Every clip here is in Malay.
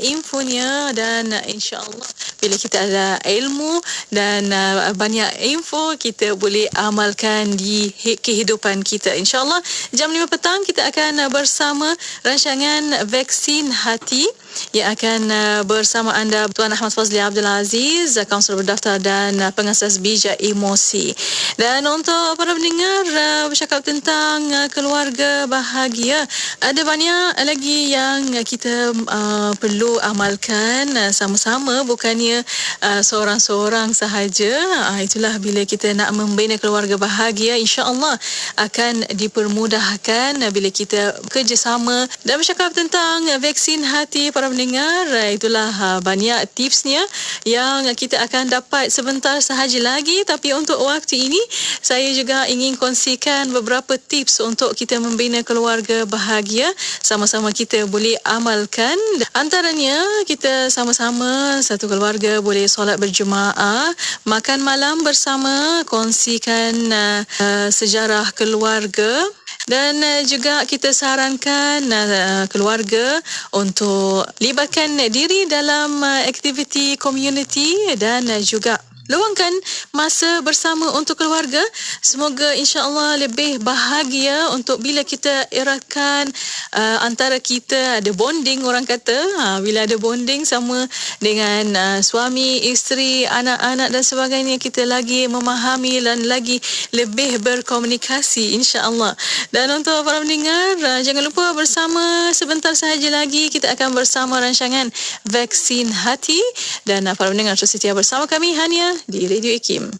infonya dan insya-Allah bila kita ada ilmu dan banyak info kita boleh amalkan di kehidupan kita. Insya-Allah jam 5 petang kita akan bersama rancangan Vaksin Hati yang akan bersama anda Tuan Ahmad Fazli Abdul Aziz, kaunselor berdaftar dan pengasas bijak emosi. Dan untuk para pendengar bercakap tentang keluarga bahagia, ada banyak lagi yang kita perlu amalkan sama-sama, bukannya seorang-seorang sahaja. Itulah bila kita nak membina keluarga bahagia, insya-Allah akan dipermudahkan bila kita kerjasama. Dan bercakap tentang vaksin hati para pendengar, itulah banyak tipsnya yang kita akan dapat sebentar sahaja lagi. Tapi untuk waktu ini saya juga ingin kongsikan beberapa tips untuk kita membina keluarga bahagia, sama-sama kita boleh amalkan. Antaranya kita sama-sama satu keluarga boleh solat berjemaah, makan malam bersama, kongsikan sejarah keluarga. Dan juga kita sarankan keluarga untuk libatkan diri dalam aktiviti komuniti dan juga luangkan masa bersama untuk keluarga. Semoga insya-Allah lebih bahagia untuk bila kita eratkan antara kita ada bonding, orang kata bila ada bonding sama dengan suami, isteri, anak-anak dan sebagainya, kita lagi memahami dan lagi lebih berkomunikasi insya-Allah. Dan untuk para pendengar, jangan lupa bersama sebentar sahaja lagi kita akan bersama rancangan Vaksin Hati. Dan para pendengar terus setia bersama kami hanya di Radio IKIM.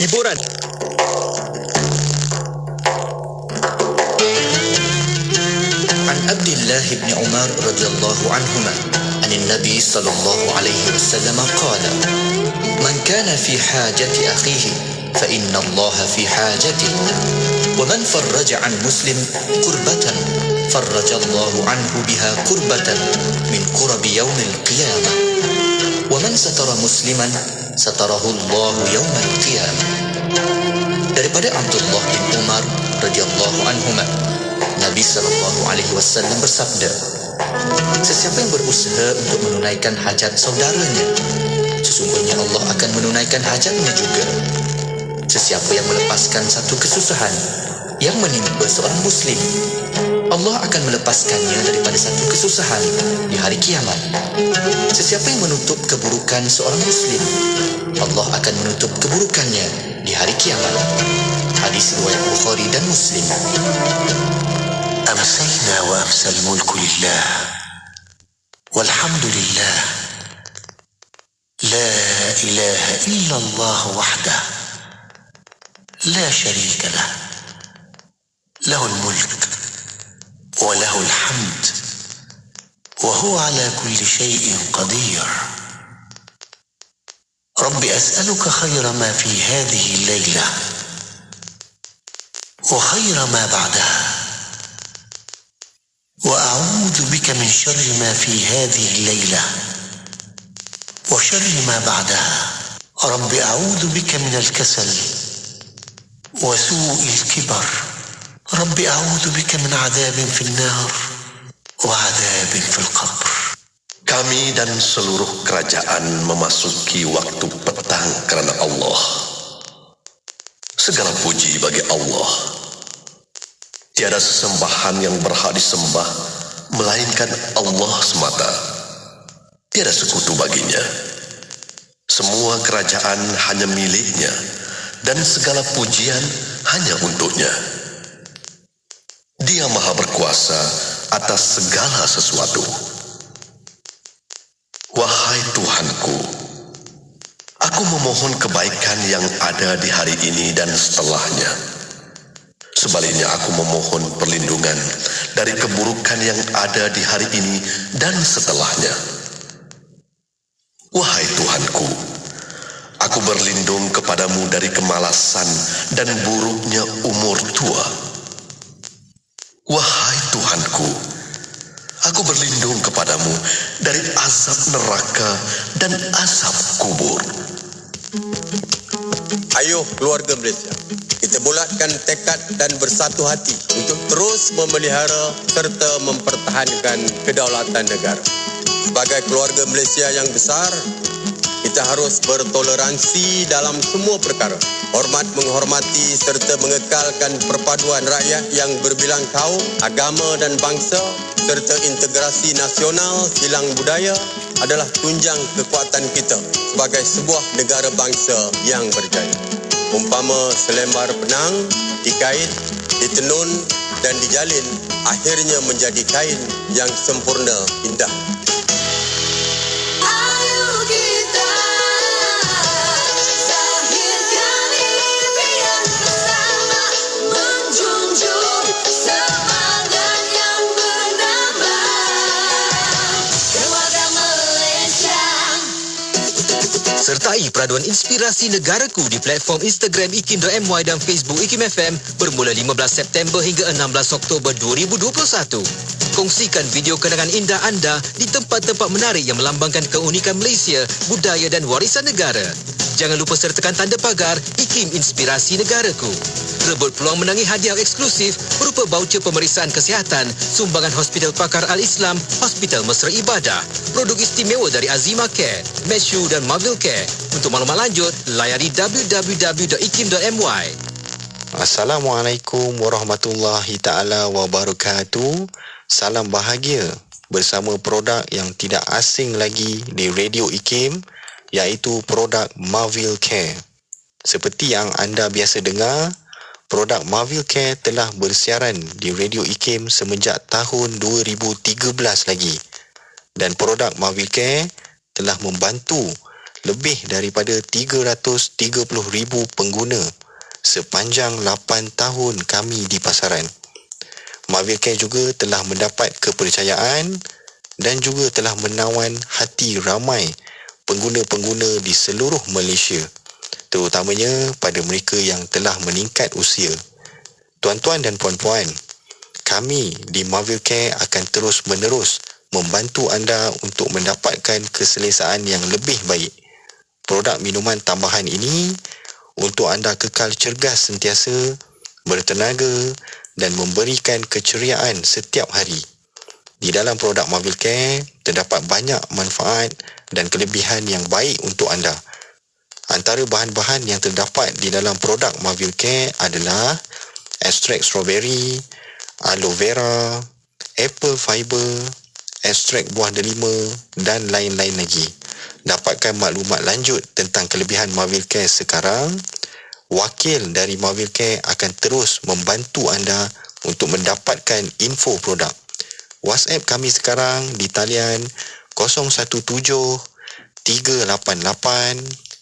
Hiburan. عبد الله بن عمر رضي الله عنهما عن النبي صلى الله عليه وسلم قال: من كان في حاجة أخيه فإن الله في حاجته، ومن فرج عن مسلم كربة فرج الله عنه بها كربة من كرب يوم القيامة، ومن ستر مسلما ستره الله يوم القيامة. Daripada Abdullah bin Umar radhiyallahu anhuma, Nabi SAW bersabda, sesiapa yang berusaha untuk menunaikan hajat saudaranya, sesungguhnya Allah akan menunaikan hajatnya juga. Sesiapa yang melepaskan satu kesusahan yang menimpa seorang Muslim, Allah akan melepaskannya daripada satu kesusahan di hari kiamat. Sesiapa yang menutup keburukan seorang Muslim, Allah akan menutup keburukannya di hari kiamat. Hadis riwayat Bukhari dan Muslim. أمسينا وأمسى الملك لله والحمد لله لا إله إلا الله وحده لا شريك له له الملك وله الحمد وهو على كل شيء قدير. رب أسألك خير ما في هذه الليلة وخير ما بعدها، وأعوذ بك من شر ما في هذه الليلة وشر ما بعدها. رب أعوذ بك من الكسل وسوء الكبر. رب أعوذ بك من عذاب في النار وعذاب في القبر. Kami dan seluruh kerajaan memasuki waktu petang kerana Allah. Segala puji bagi Allah. Tiada sesembahan yang berhak disembah melainkan Allah semata. Tiada sekutu baginya. Semua kerajaan hanya miliknya dan segala pujian hanya untuknya. Dia Maha berkuasa atas segala sesuatu. Wahai Tuhanku, aku memohon kebaikan yang ada di hari ini dan setelahnya. Sebaliknya aku memohon perlindungan dari keburukan yang ada di hari ini dan setelahnya. Wahai Tuhanku, aku berlindung kepadamu dari kemalasan dan buruknya umur tua. Wahai Tuhanku, aku berlindung kepadamu dari azab neraka dan azab kubur. Ayuh keluarga Malaysia, kita bulatkan tekad dan bersatu hati untuk terus memelihara serta mempertahankan kedaulatan negara. Sebagai keluarga Malaysia yang besar, kita harus bertoleransi dalam semua perkara. Hormat menghormati serta mengekalkan perpaduan rakyat yang berbilang kaum, agama dan bangsa serta integrasi nasional silang budaya adalah tunjang kekuatan kita sebagai sebuah negara bangsa yang berjaya. Umpama selembar benang dikait, ditenun dan dijalin, akhirnya menjadi kain yang sempurna indah. Sertai peraduan inspirasi negaraku di platform Instagram ikim.my dan Facebook Ikim FM bermula 15 September hingga 16 Oktober 2021. Kongsikan video kenangan indah anda di tempat-tempat menarik yang melambangkan keunikan Malaysia, budaya dan warisan negara. Jangan lupa sertakan tanda pagar Ikim Inspirasi Negaraku. Rebut peluang menangi hadiah eksklusif berupa baucer pemeriksaan kesihatan, sumbangan Hospital Pakar Al-Islam, Hospital Mesra Ibadah, produk istimewa dari Azima Care, Meshu dan Marvel Care. Untuk maklumat lanjut, layari www.ikim.my. Assalamualaikum warahmatullahi taala wabarakatuh. Salam bahagia bersama produk yang tidak asing lagi di Radio Ikim, iaitu produk Marvel Care. Seperti yang anda biasa dengar, produk Marvel Care telah bersiaran di Radio Ikim semenjak tahun 2013 lagi. Dan produk Marvel Care telah membantu lebih daripada 330,000 pengguna sepanjang 8 tahun kami di pasaran. Marvel Care juga telah mendapat kepercayaan dan juga telah menawan hati ramai pengguna-pengguna di seluruh Malaysia, terutamanya pada mereka yang telah meningkat usia. Tuan-tuan dan puan-puan, kami di Marvel Care akan terus-menerus membantu anda untuk mendapatkan keselesaan yang lebih baik. Produk minuman tambahan ini untuk anda kekal cergas sentiasa, bertenaga dan memberikan keceriaan setiap hari. Di dalam produk Marvel Care terdapat banyak manfaat dan kelebihan yang baik untuk anda. Antara bahan-bahan yang terdapat di dalam produk Marvel Care adalah ekstrak strawberry, aloe vera, apple fiber, ekstrak buah delima dan lain-lain lagi. Dapatkan maklumat lanjut tentang kelebihan Marvel Care sekarang. Wakil dari Marvel Care akan terus membantu anda untuk mendapatkan info produk. WhatsApp kami sekarang di talian 017 388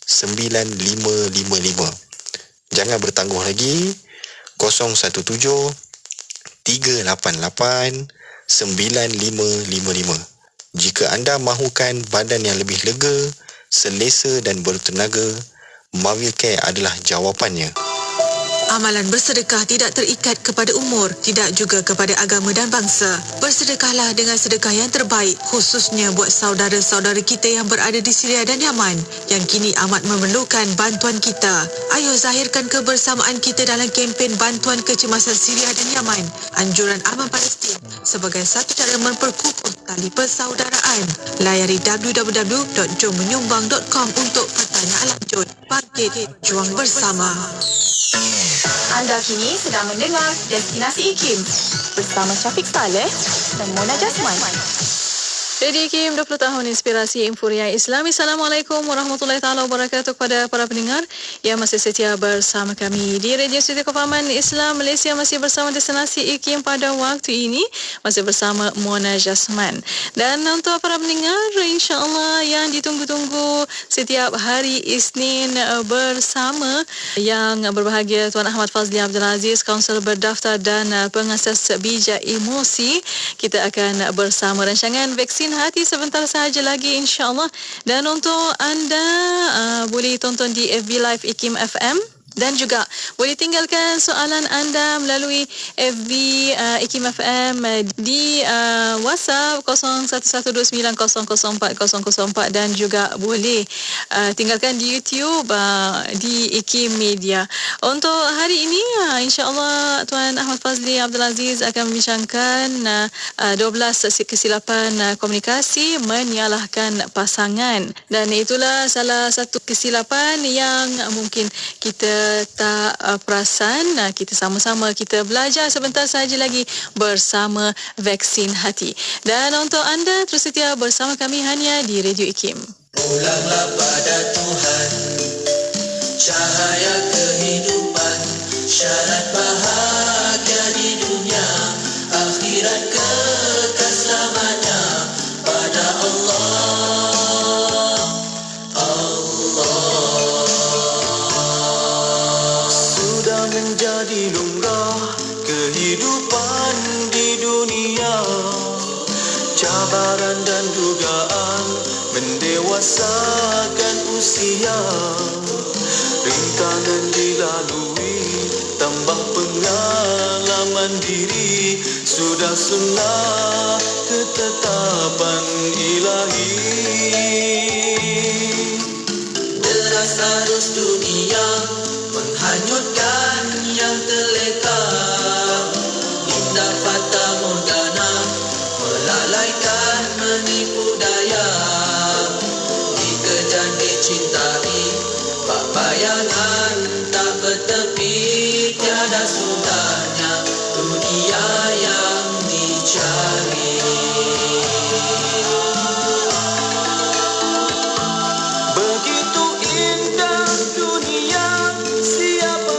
9555. Jangan bertangguh lagi. 017 388 9555. Jika anda mahukan badan yang lebih lega, selesa dan bertenaga, Marvel Care adalah jawapannya. Amalan bersedekah tidak terikat kepada umur, tidak juga kepada agama dan bangsa. Bersedekahlah dengan sedekah yang terbaik, khususnya buat saudara-saudara kita yang berada di Syria dan Yaman, yang kini amat memerlukan bantuan kita. Ayo zahirkan kebersamaan kita dalam kempen bantuan kecemasan Syria dan Yaman, anjuran Aman Palestin, sebagai satu cara memperkukuh tali persaudaraan. Layari www.jommenyumbang.com untuk pertanyaan lanjut. Bangkit, juang bersama. Anda kini sedang mendengar Destinasi IKIM bersama Syafiq Saleh dan Mona Jasman. Radio IKIM 20 tahun inspirasi Inforia Islami. Assalamualaikum warahmatullahi taala wabarakatuh kepada para pendengar yang masih setia bersama kami di Radio Suti Kefahaman Islam Malaysia. Masih bersama Destinasi IKIM pada waktu ini, masih bersama Mona Jasman. Dan untuk para pendengar, insya-Allah yang ditunggu-tunggu setiap hari Isnin bersama, yang berbahagia Tuan Ahmad Fazli Abdul Aziz, kaunselor berdaftar dan pengasas bijak emosi, kita akan bersama rancangan vaksin hati sebentar sahaja lagi insya-Allah. Dan untuk anda boleh tonton di FB Live IKIM FM, dan juga boleh tinggalkan soalan anda melalui FB IKIM FM di WhatsApp 0112900404 dan juga boleh tinggalkan di YouTube di IKIM Media. Untuk hari ini insya-Allah Tuan Ahmad Fazli Abdul Aziz akan membincangkan 12 kesilapan komunikasi menyalahkan pasangan, dan itulah salah satu kesilapan yang mungkin kita tak perasan. Kita sama-sama kita belajar sebentar saja lagi bersama vaksin hati. Dan untuk anda terus setia bersama kami hanya di Radio IKIM. Pulanglah pada Tuhan, cahaya kehidupan, syarat bahagia di dunia, akhirat kekal selamanya pada Allah. Menjadi lumrah kehidupan di dunia, cabaran dan dugaan mendewasakan usia, rintangan dilalui, tambah pengalaman diri, sudah sunnah ketetapan ilahi. Deras arus dunia menghanyutkan yang terleka, indah fata morgana melalaikan menipu daya, dikejar dicintai, bak bayangan tak bertepi, tiada sudahnya dunia yang dicari. Begitu indah dunia, siapa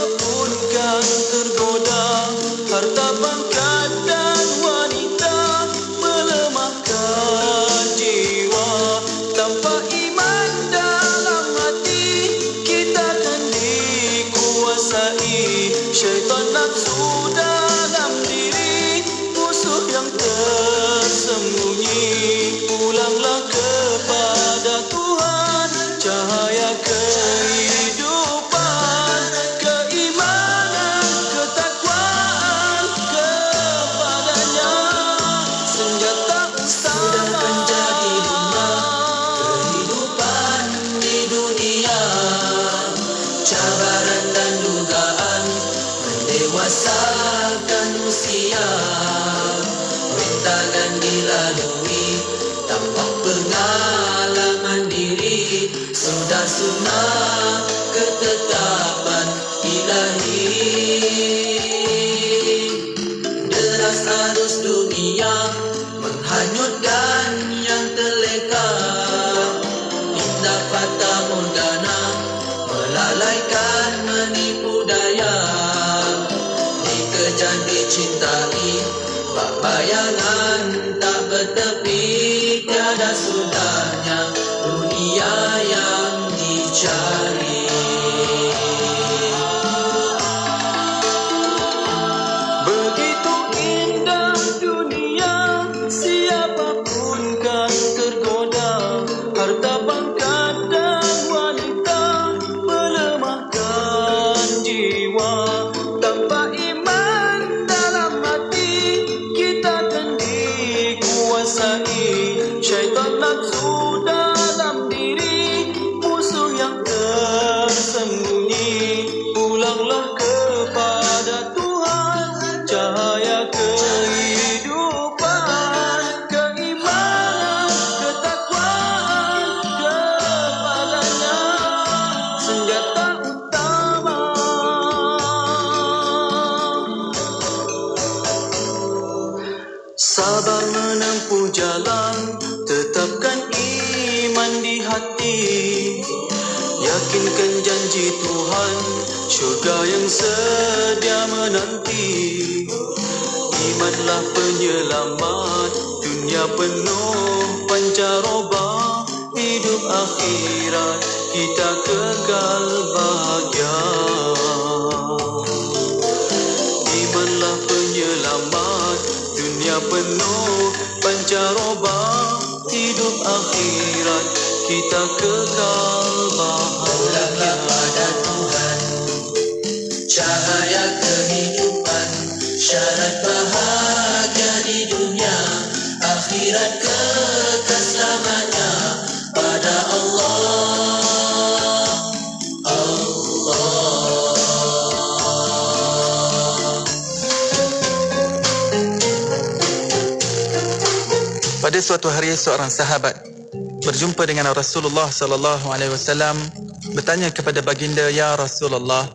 tersembunyi, pulanglah kepada Tuhan, cahaya kehidupan, keimanan, ketakwaan kepadanya, senjata utama menjadi bunga kehidupan di dunia. Cabaran dan dugaan mendewasakan usia, rintangan dilalui tanpa pengalaman diri, sudah sunnah ketetapan ilahi. Deras arus dunia menghanyutkan yang terleka, indah fata morgana melalaikan menipu daya, dikejar dicintai, bak bayangan tak bertepi, tiada sudahnya dunia yang dicari. Begitu indah dunia, siapapun kan tergoda, harta pangkat dan wanita melemahkan jiwa, tanpa iman dalam hati kita akan dikuasai syaitan nafsu dalam diri, musuh yang tersembunyi, pulanglah kepada Tuhan, cahaya kehidupan, keimanan, ketakwaan kepadanya, senjata utama. Sabar menempuh jalan, tetapkan iman di hati, yakinkan janji Tuhan, syurga yang sedia menanti. Imanlah penyelamat, dunia penuh pancaroba, hidup akhirat kita kekal bahagia. Imanlah penyelamat, dunia penuh pancaroba, hidup akhirat kita kekal bahagia. Pada Tuhan, cahaya kehidupan, syarat bahagia di dunia, akhirat kekal selamanya pada Allah. Pada suatu hari seorang sahabat berjumpa dengan Rasulullah sallallahu alaihi wasallam, bertanya kepada baginda, "Ya Rasulullah,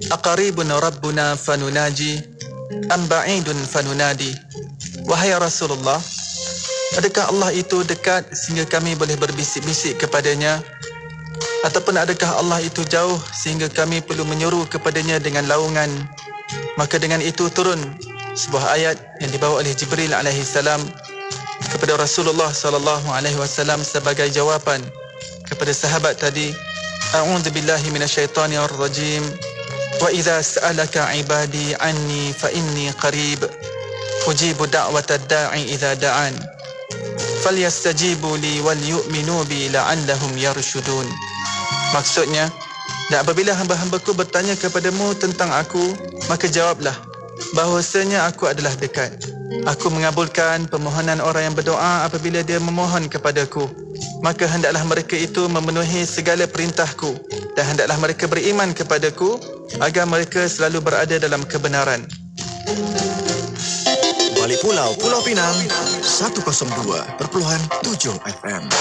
aqaribun rabbuna fanunaji am ba'idun fanunadi?" Wahai Rasulullah, adakah Allah itu dekat sehingga kami boleh berbisik-bisik kepadanya, ataupun adakah Allah itu jauh sehingga kami perlu menyeru kepadanya dengan laungan? Maka dengan itu turun sebuah ayat yang dibawa oleh Jibril alaihi salam kepada Rasulullah sallallahu alaihi wasallam sebagai jawapan kepada sahabat tadi. A'udzubillahi minasyaitonir rajim. Wa idza sa'alaka 'ibadi 'anni fa inni qarib. Ujibu da'watad da'i idza da'an. Falyastajibu li wal yu'minu bi la'allahum yarshudun. Maksudnya, dan apabila hamba-hambaku bertanya kepadamu tentang aku, maka jawablah bahawasanya aku adalah dekat. Aku mengabulkan permohonan orang yang berdoa apabila dia memohon kepadaku. Maka hendaklah mereka itu memenuhi segala perintahku, dan hendaklah mereka beriman kepadaku agar mereka selalu berada dalam kebenaran. Balik Pulau, Pulau Pinang, 102.7 FM.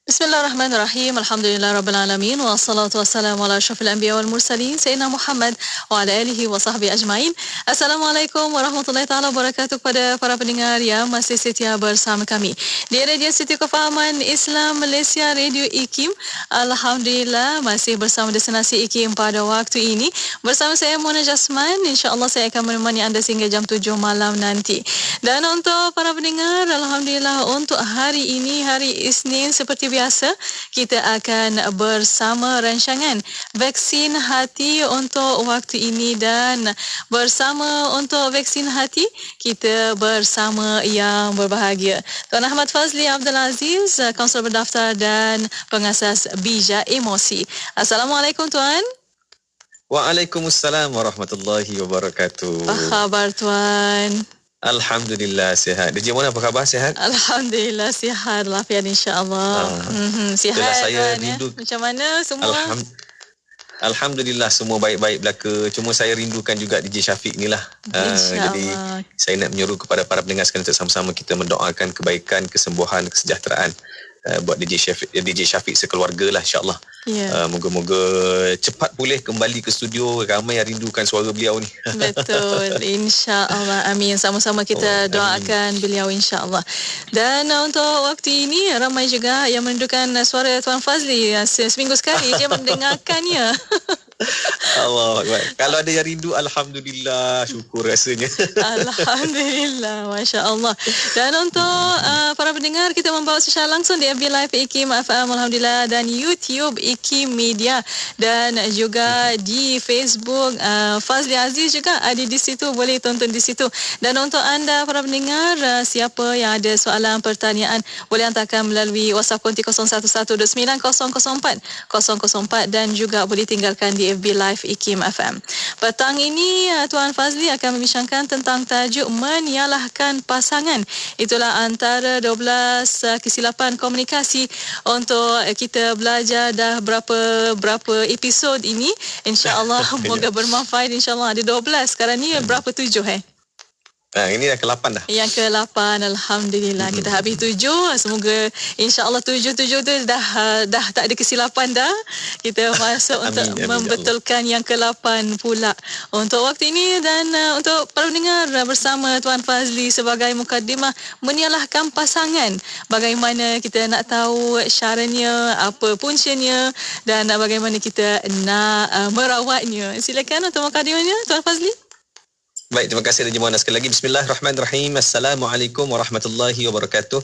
Bismillahirrahmanirrahim. Alhamdulillahirrabbilalamin. Wassalatu wassalamu ala asyrafil anbiya wal mursalin Sayyidina Muhammad wa ala alihi wa sahbihi ajma'in. Assalamualaikum warahmatullahi ta'ala wabarakatuh kepada para pendengar yang masih setia bersama kami di Radio Siti Kefahaman Islam Malaysia, Radio IKIM. Alhamdulillah masih bersama Destinasi IKIM pada waktu ini. Bersama saya Mona Jasman. InsyaAllah saya akan menemani anda sehingga jam 7 malam nanti. Dan untuk para pendengar, alhamdulillah untuk hari ini, hari Isnin seperti biasa, kita akan bersama rancangan vaksin hati untuk waktu ini, dan bersama untuk vaksin hati kita bersama yang berbahagia Tuan Ahmad Fazli Abdul Aziz, kaunselor berdaftar dan pengasas Bija Emosi. Assalamualaikum Tuan. Waalaikumsalam warahmatullahi wabarakatuh. Apa khabar Tuan? Alhamdulillah sihat. DJ Mona apa khabar, sihat? Alhamdulillah sihat, lafiat insya-Allah. Sihat saya Tuan, rindu. ya? Macam mana semua? Alhamdulillah semua baik-baik belaka. Cuma saya rindukan juga DJ Syafiq ni lah. Jadi saya nak menyuruh kepada para pendengar sekalian untuk sama-sama kita mendoakan kebaikan, kesembuhan, kesejahteraan buat DJ Syafiq sekeluarga lah, insya-Allah. Yeah. Moga-moga cepat pulih kembali ke studio. Ramai yang rindukan suara beliau ni. Betul, insya-Allah. Amin. Sama-sama kita doakan beliau insya-Allah. Dan untuk waktu ini ramai juga yang merindukan suara Tuan Fazli. Seminggu sekali dia mendengarkannya. Allah Akbar. Kalau ada yang rindu, alhamdulillah, syukur rasanya. Alhamdulillah, masya-Allah. Dan untuk para pendengar, kita membawa secara langsung di FB Live IKIM FM, alhamdulillah, dan YouTube IKIM Media, dan juga di Facebook Fazli Aziz juga ada di situ, boleh tonton di situ. Dan untuk anda para pendengar, siapa yang ada soalan pertanyaan boleh hantarkan melalui WhatsApp konti 01129004 dan juga boleh tinggalkan di FB Live IKIM FM. Petang ini Tuan Fazli akan membincangkan tentang tajuk menyalahkan pasangan. Itulah antara 12 kesilapan komunikasi untuk kita belajar dah berapa episod ini. InsyaAllah moga bermanfaat. InsyaAllah ada 12. Sekarang ni berapa 7 Ini dah ke-8 dah. Yang ke-8, alhamdulillah. Kita habis 7. Semoga insya-Allah 7 tu dah tak ada kesilapan dah. Kita masuk untuk membetulkan yang ke-8 pula untuk waktu ini. Dan untuk para pendengar, bersama Tuan Fazli sebagai mukadimah menyalahkan pasangan. Bagaimana kita nak tahu caranya, apa puncanya, dan bagaimana kita nak merawatnya. Silakan untuk mukadimahnya Tuan Fazli. Baik, terima kasih DJ Muhammad sekali lagi. Bismillahirrahmanirrahim. Assalamualaikum warahmatullahi wabarakatuh.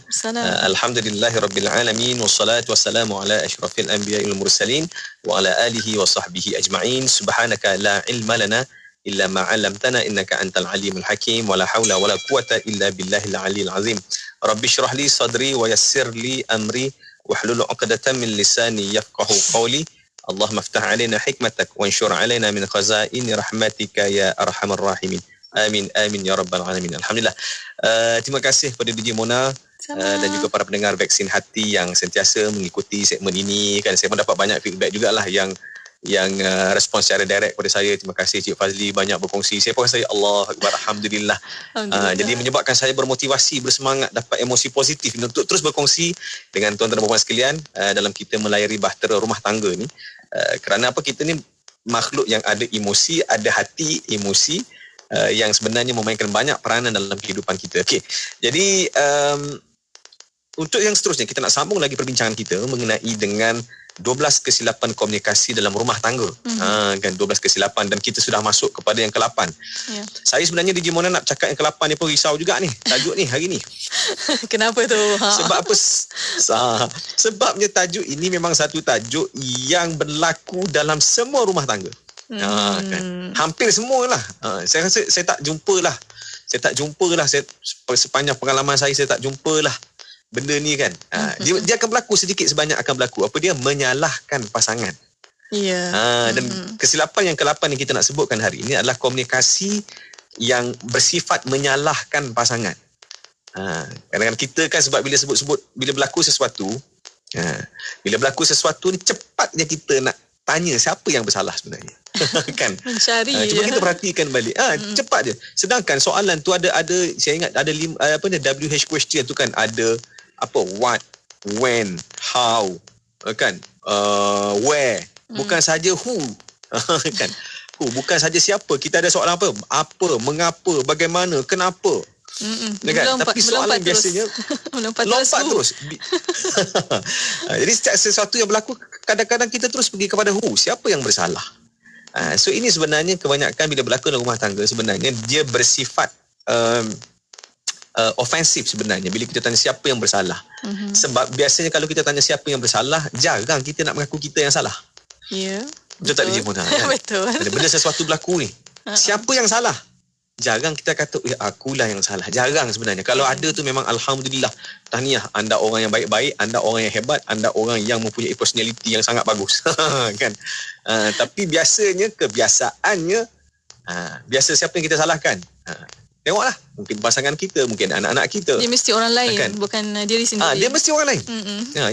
Alhamdulillahirabbil alamin, wassalatu wassalamu ala asyrafil anbiya'i wal mursalin wa ala alihi wa sahbihi ajma'in. Subhanaka la ilma lana illa ma 'allamtana innaka antal alimul hakim, wa la haula wa la quwwata illa billahil aliyil azim. Rabbi shrah li sadri wa yassir li amri wahlul 'uqdatam min lisani yafqahu qawli. Allahumma aftah alaina hikmatak wa anshur alaina min khazaini rahmatika ya arhamar rahimin. Amin amin ya rabbal alamin. Alhamdulillah. Terima kasih kepada DJ Mona dan juga para pendengar vaksin hati yang sentiasa mengikuti segmen ini. Kan saya mendapat banyak feedback jugalah yang respon secara direct kepada saya. Terima kasih Cik Fazli banyak berkongsi. Saya pun rasa Allah Akbar, alhamdulillah. Jadi menyebabkan saya bermotivasi, bersemangat, dapat emosi positif untuk terus berkongsi dengan tuan-tuan dan puan sekalian dalam kita melayari bahtera rumah tangga ni. Kerana apa, kita ni makhluk yang ada emosi, ada hati, emosi yang sebenarnya memainkan banyak peranan dalam kehidupan kita. Okey. Jadi untuk yang seterusnya kita nak sambung lagi perbincangan kita mengenai dengan 12 kesilapan komunikasi dalam rumah tangga. Kan 12 kesilapan, dan kita sudah masuk kepada yang ke-8. Yeah. Saya sebenarnya DJ Mona nak cakap yang ke-8 ni pun risau juga ni. Tajuk ni hari ni. Kenapa tu? Sebab apa? Sebabnya tajuk ini memang satu tajuk yang berlaku dalam semua rumah tangga. Kan? Hampir semualah. Saya rasa saya tak jumpalah. Sepanjang pengalaman saya tak jumpalah benda ni kan. Dia akan berlaku sedikit sebanyak akan berlaku. Apa dia? Menyalahkan pasangan. Ya. Dan kesilapan yang ke-8 yang kita nak sebutkan hari ini adalah komunikasi yang bersifat menyalahkan pasangan. Kadang-kadang kita kan sebab bila berlaku sesuatu ni cepatnya kita nak tanya siapa yang bersalah sebenarnya. Kan? Mencari. Cuba kita perhatikan balik. Cepat je. Sedangkan soalan tu ada saya ingat ada WH question tu kan, ada apa, what, when, how, kan, where, bukan saja who. Kan, who bukan saja siapa. Kita ada soalan apa, mengapa, bagaimana, kenapa. Kan? Tapi soalan biasanya lompat terus. Jadi sesuatu yang berlaku, kadang-kadang kita terus pergi kepada who, siapa yang bersalah. So ini sebenarnya kebanyakan bila berlaku dalam rumah tangga, sebenarnya dia bersifat ofensif sebenarnya bila kita tanya siapa yang bersalah. Sebab biasanya kalau kita tanya siapa yang bersalah, jarang kita nak mengaku kita yang salah. Ya. Betul tak DJ Mona? Kan? Betul. Benda sesuatu berlaku ni, siapa yang salah? Jarang kita kata akulah yang salah. Jarang sebenarnya. Kalau ada tu memang alhamdulillah, tahniah, anda orang yang baik-baik, anda orang yang hebat, anda orang yang mempunyai personality yang sangat bagus. Kan? Tapi biasanya kebiasaannya, biasa siapa yang kita salahkan? Tengoklah, mungkin pasangan kita, mungkin anak-anak kita. Dia mesti orang lain, kan? bukan diri sendiri. Dia mesti orang lain.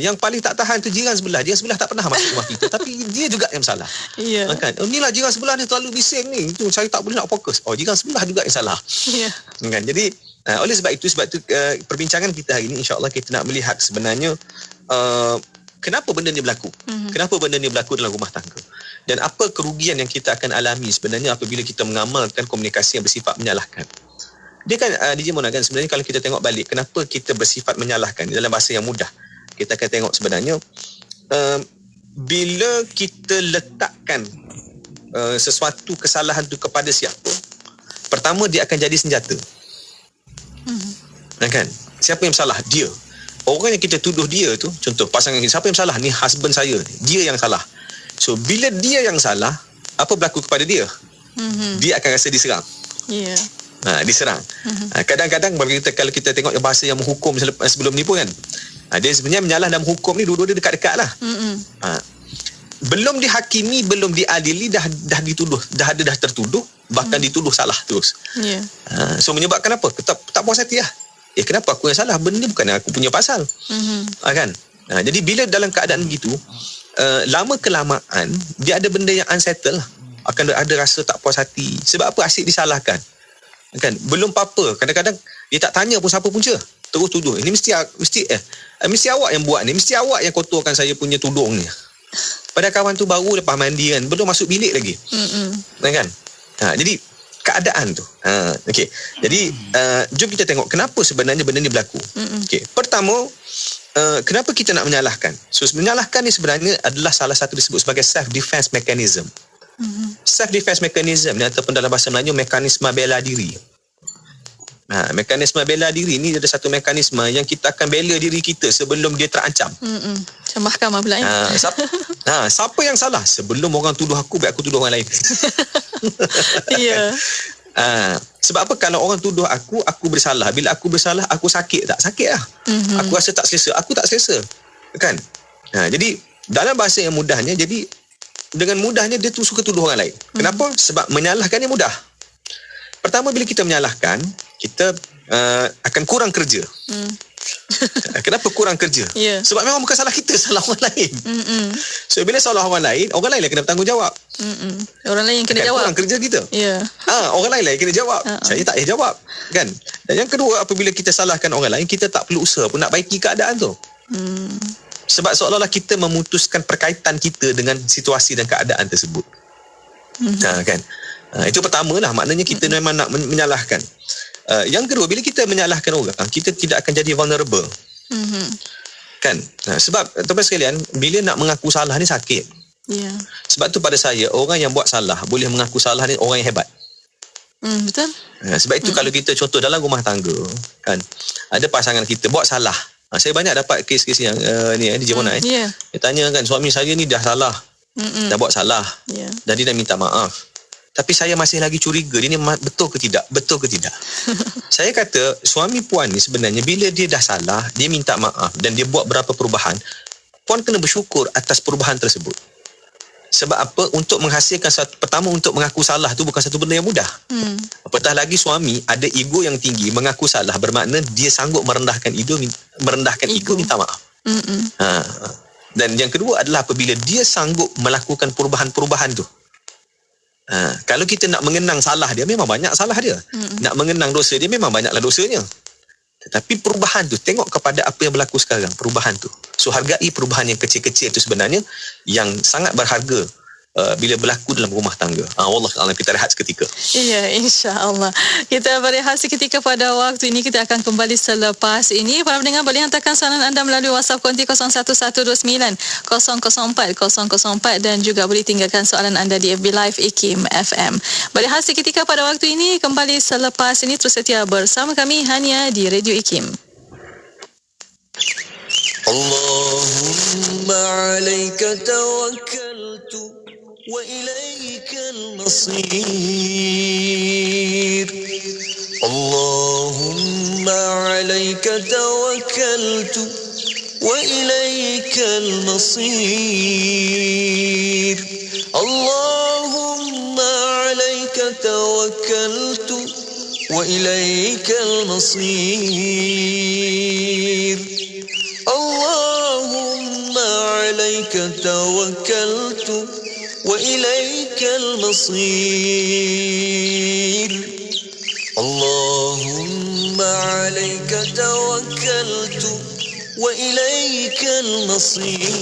Yang paling tak tahan tu jiran sebelah. Jiran sebelah tak pernah masuk rumah kita, tapi dia juga yang salah. Ya. Kan? Inilah jiran sebelah ni terlalu bising ni. Itu saya tak boleh nak fokus. Jiran sebelah juga yang salah. Ya. Kan? Jadi oleh sebab itu perbincangan kita hari ini, insya-Allah kita nak melihat sebenarnya kenapa benda ni berlaku. Kenapa benda ni berlaku dalam rumah tangga. Dan apa kerugian yang kita akan alami sebenarnya apabila kita mengamalkan komunikasi yang bersifat menyalahkan. Dia kan DJ Mona kan, sebenarnya kalau kita tengok balik kenapa kita bersifat menyalahkan dalam bahasa yang mudah, kita akan tengok sebenarnya bila kita letakkan sesuatu kesalahan tu kepada siapa, pertama dia akan jadi senjata. Kan? Siapa yang salah? Dia. Orang yang kita tuduh dia tu, contoh pasangan kita, siapa yang salah? Ni husband saya, dia yang salah. So bila dia yang salah, apa berlaku kepada dia? Dia akan rasa diserang. Ya. Diserang. Kadang-kadang kalau kita tengok bahasa yang menghukum sebelum ni pun kan, dia sebenarnya menyalah dalam hukum ni dua-dua dia dekat-dekat lah. Belum dihakimi, belum diadili, dah dituduh, dah tertuduh, bahkan dituduh salah terus. So menyebabkan apa? Tak puas hati lah. Kenapa aku yang salah? Benda ni bukan aku punya pasal. Kan? Jadi bila dalam keadaan begitu, lama kelamaan dia ada benda yang unsettle lah. Akan ada rasa tak puas hati. Sebab apa? Asyik disalahkan. Kan? Belum apa-apa. Kadang-kadang dia tak tanya pun siapa punca. Terus tuduh. Ini mesti awak yang buat ni. Mesti awak yang kotorkan saya punya tudung ni. Pada kawan tu baru lepas mandi kan. Belum masuk bilik lagi. Kan? Jadi keadaan tu. Okay. Jadi jom kita tengok kenapa sebenarnya benda ni berlaku. Okay. Pertama, kenapa kita nak menyalahkan? So menyalahkan ni sebenarnya adalah salah satu disebut sebagai self-defense mechanism. Self-defense mechanism ni ataupun dalam bahasa Melayu mekanisme bela diri. Mekanisme bela diri ni ada satu mekanisme yang kita akan bela diri kita sebelum dia terancam. Macam mahkamah pula. Siapa yang salah? Sebelum orang tuduh aku, biar aku tuduh orang lain. Ya. Sebab apa? Kalau orang tuduh aku bersalah. Bila aku bersalah, aku sakit tak? Sakit lah. Aku rasa tak selesa. Aku tak selesa. Kan? Jadi dalam bahasa yang mudahnya, jadi dengan mudahnya dia tu suka tuduh orang lain. Kenapa? Sebab menyalahkan ni mudah. Pertama, bila kita menyalahkan, kita akan kurang kerja. Kenapa kurang kerja? Sebab memang bukan salah kita, salah orang lain. So bila salah orang lain lah kena bertanggungjawab. Orang lain yang kena jawab. Kurang kerja kita. Orang lain lah yang kena jawab. Saya tak payah jawab. Kan? Dan yang kedua, apabila kita salahkan orang lain, kita tak perlu usaha pun nak baiki keadaan tu. Sebab seolah-olah kita memutuskan perkaitan kita dengan situasi dan keadaan tersebut. Kan? Itu pertama lah. Maknanya kita memang nak menyalahkan. Yang kedua, bila kita menyalahkan orang, kita tidak akan jadi vulnerable. Kan? Sebab tuan-tuan sekalian, bila nak mengaku salah ni sakit. Sebab tu pada saya, orang yang buat salah boleh mengaku salah ni orang yang hebat. Betul. Sebab itu kalau kita contoh dalam rumah tangga, kan, ada pasangan kita buat salah. Saya banyak dapat kes-kes yang ni DJ Mona. Dia tanya kan, suami saya ni dah salah, dah buat salah, dan dia dah minta maaf. Tapi saya masih lagi curiga, dia ni betul ke tidak? Betul ke tidak? Saya kata, suami puan ni sebenarnya bila dia dah salah, dia minta maaf dan dia buat berapa perubahan, puan kena bersyukur atas perubahan tersebut. Sebab apa? Untuk menghasilkan pertama, untuk mengaku salah tu bukan satu benda yang mudah. Apatah lagi suami ada ego yang tinggi, mengaku salah bermakna dia sanggup merendahkan ego, minta maaf. Dan yang kedua adalah apabila dia sanggup melakukan perubahan-perubahan tu. Kalau kita nak mengenang salah dia, memang banyak salah dia. Nak mengenang dosa dia, memang banyaklah dosanya. Tetapi perubahan tu, tengok kepada apa yang berlaku sekarang, perubahan tu. So hargai perubahan yang kecil-kecil tu sebenarnya yang sangat berharga bila berlaku dalam rumah tangga. Wallah a'lam. Kita rehat seketika. Ya, insya-Allah. Kita berehat seketika pada waktu ini. Kita akan kembali selepas ini. Para pendengar boleh hantarkan soalan anda melalui WhatsApp konti 01129 004 004 dan juga boleh tinggalkan soalan anda di FB Live IKIM FM. Berehat seketika pada waktu ini. Kembali selepas ini. Terus setia bersama kami hanya di Radio IKIM. Allahumma alaika tawakkaltu wa ilaika al-masir. Allahumma alaika tawakkaltu wa ilaika al-masir. Allahumma alaika tawakkaltu wa ilaika al-masir. Allahumma alaika tawakkaltu wa ilaika al-masir. Allahumma alaika tawakkaltu wa ilaika al-masir.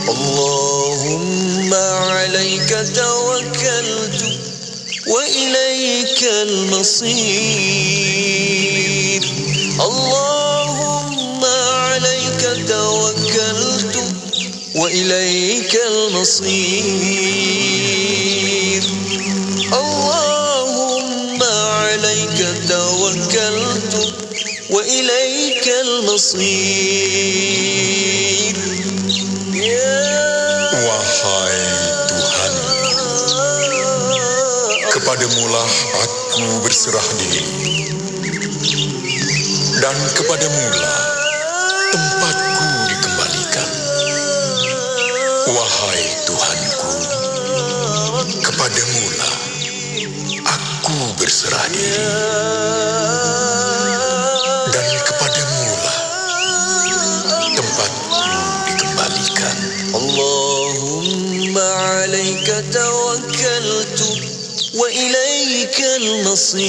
Allahumma alaika tawakkaltu wa ilaika al-masir. Allahumma alaika tawakkaltu wa ilaika al-masir. Allahumma alaika tawakkaltu wa ilaika al-masir. Wahai Tuhan, kepadamulah aku berserah diri, dan kepadamulah tempatku dikembalikan. Wahai Tuhanku, kepadamulah aku berserah diri, dan kepadamulah tempatku dikembalikan. Allahumma alaika tawakkaltu wa ilaika al-masir.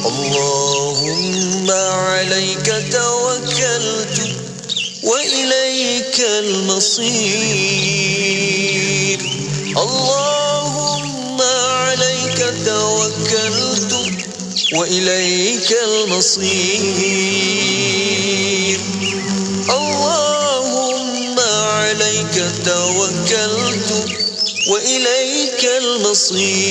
Allahumma alaika tawakkaltu wa ilaika al-masir. Allahumma alaika tawakkaltu wa ilaika al-masir. Allahumma alaika tawakkaltu wa ilaika al-masir.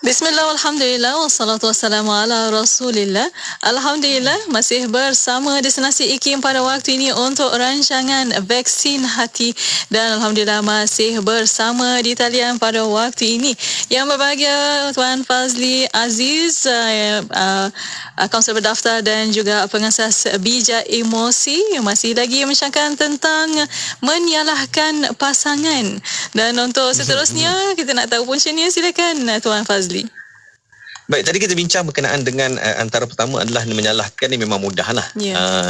Bismillah, alhamdulillah, wassalatu wassalamu ala rasulillah. Alhamdulillah, masih bersama Destinasi IKIM pada waktu ini untuk rancangan vaksin hati. Dan alhamdulillah masih bersama di talian pada waktu ini. Yang berbahagia Tuan Fazli Aziz, kaunselor berdaftar dan juga pengasas bijak emosi, masih lagi mencakap tentang menyalahkan pasangan. Dan untuk seterusnya, kita nak tahu puncanya, silakan Tuan Fazli. Baik, tadi kita bincang berkenaan dengan antara pertama adalah menyalahkan ni memang mudah lah.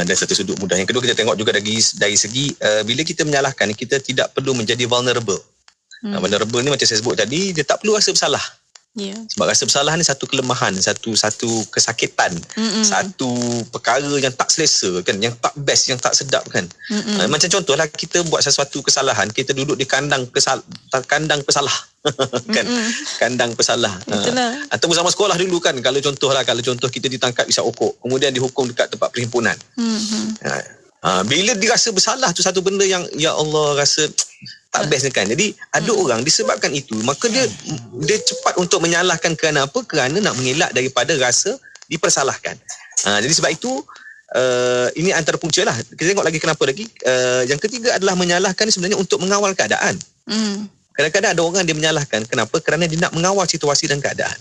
Dari satu sudut mudah. Yang kedua, kita tengok juga dari segi bila kita menyalahkan, kita tidak perlu menjadi vulnerable. Vulnerable ni macam saya sebut tadi, dia tak perlu rasa bersalah. Sebab rasa bersalah ni satu kelemahan, satu kesakitan, satu perkara yang tak selesa kan, yang tak best, yang tak sedap kan. Macam contohlah, kita buat sesuatu kesalahan, kita duduk di kandang pesalah kan, kandang pesalah. Atau bersama sekolah dulu kan, kalau contoh kita ditangkap isap okok, kemudian dihukum dekat tempat perhimpunan. Bila dirasa bersalah tu satu benda yang ya Allah rasa tak best kan. Jadi ada orang disebabkan itu, maka dia cepat untuk menyalahkan. Kerana apa? Kerana nak mengelak daripada rasa dipersalahkan. Jadi sebab itu ini antara punca lah. Kita tengok lagi kenapa lagi. Yang ketiga adalah menyalahkan sebenarnya untuk mengawal keadaan. Kadang-kadang ada orang dia menyalahkan. Kenapa? Kerana dia nak mengawal situasi dan keadaan.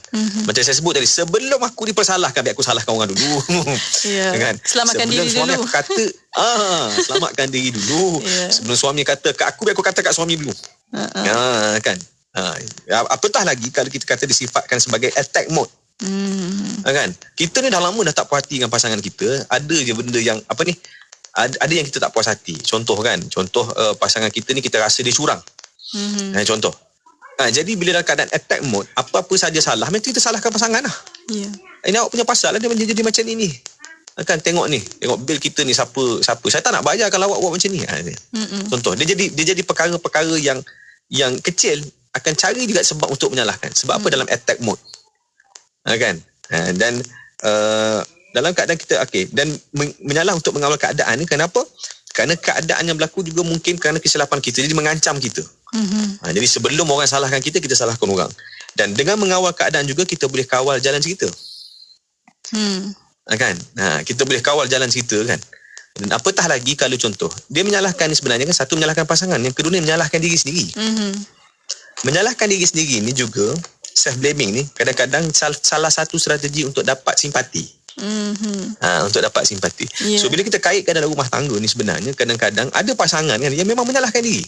Macam saya sebut tadi, sebelum aku dipersalahkan, biar aku salahkan orang dulu. Kan? Selamatkan diri dulu. Sebelum suami aku kata, selamatkan diri dulu. Sebelum suami kata kat aku, biar aku kata kat suami dulu. Kan? Apatah lagi kalau kita kata disifatkan sebagai attack mode. Kan? Kita ni dah lama dah tak puas hati dengan pasangan kita. Ada je benda yang ada yang kita tak puas hati. Contoh pasangan kita ni kita rasa dia curang. Contoh Jadi bila dalam keadaan attack mode, apa-apa saja salah, mesti kita salahkan pasangan lah. Ya. Ini awak punya pasal lah, dia jadi macam ni. Kan tengok bil kita ni siapa. Saya tak nak bayar kalau awak buat macam ni. Contoh, dia jadi perkara-perkara yang kecil akan cari juga sebab untuk menyalahkan. Sebab apa dalam attack mode. Kan? Dan dalam keadaan kita dan menyalah untuk mengawal keadaan ni, kenapa? Kerana keadaan yang berlaku juga mungkin kerana kesilapan kita, jadi mengancam kita. Jadi sebelum orang salahkan kita salahkan orang. Dan dengan mengawal keadaan juga kita boleh kawal jalan cerita. Kan? Kita boleh kawal jalan cerita kan. Dan apatah lagi kalau contoh, dia menyalahkan ni sebenarnya kan, satu menyalahkan pasangan, yang kedua ni menyalahkan diri sendiri. Menyalahkan diri sendiri ni juga, self blaming ni kadang-kadang salah satu strategi untuk dapat simpati. Untuk dapat simpati. So bila kita kaitkan dalam rumah tangga ni, sebenarnya kadang-kadang ada pasangan kan yang memang menyalahkan diri.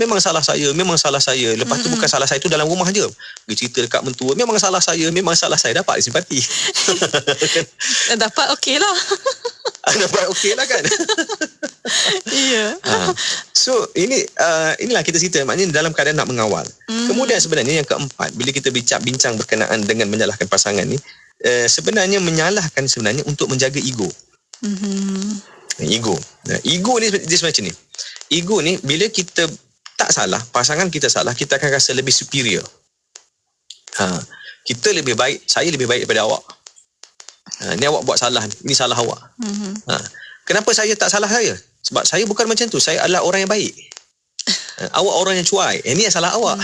Memang salah saya. Lepas tu bukan salah saya tu dalam rumah je. Dia cerita dekat mentua, memang salah saya. Dapat simpati. Dapat okey lah. Dapat okey lah kan. Ya. So inilah kita cerita, maknanya dalam keadaan nak mengawal. Kemudian sebenarnya yang keempat, bila kita bincang berkenaan dengan menyalahkan pasangan ni, sebenarnya menyalahkan sebenarnya untuk menjaga ego. Ego. Ego ni dia macam ni. Ego ni bila kita tak salah, pasangan kita salah, kita akan rasa lebih superior. Kita lebih baik, saya lebih baik daripada awak. Ni awak buat salah, ni salah awak. Kenapa saya tak salah saya? Sebab saya bukan macam tu, saya adalah orang yang baik. Awak orang yang cuai. Ni yang salah awak.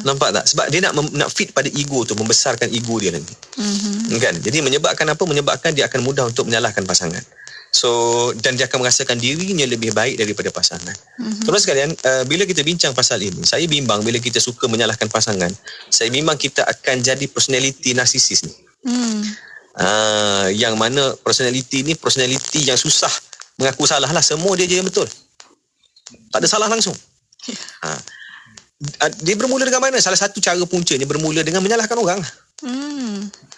Nampak tak? Sebab dia nak fit pada ego tu, membesarkan ego dia nanti. Kan? Jadi menyebabkan apa? Menyebabkan dia akan mudah untuk menyalahkan pasangan. So, dan dia akan merasakan dirinya lebih baik daripada pasangan. Terus sekalian, bila kita bincang pasal ini, saya bimbang bila kita suka menyalahkan pasangan, saya bimbang kita akan jadi personality narsisis ni. Yang mana personality ni personality yang susah mengaku salah lah. Semua dia je yang betul, tak ada salah langsung. Dia bermula dengan mana? Salah satu cara puncanya bermula dengan menyalahkan orang.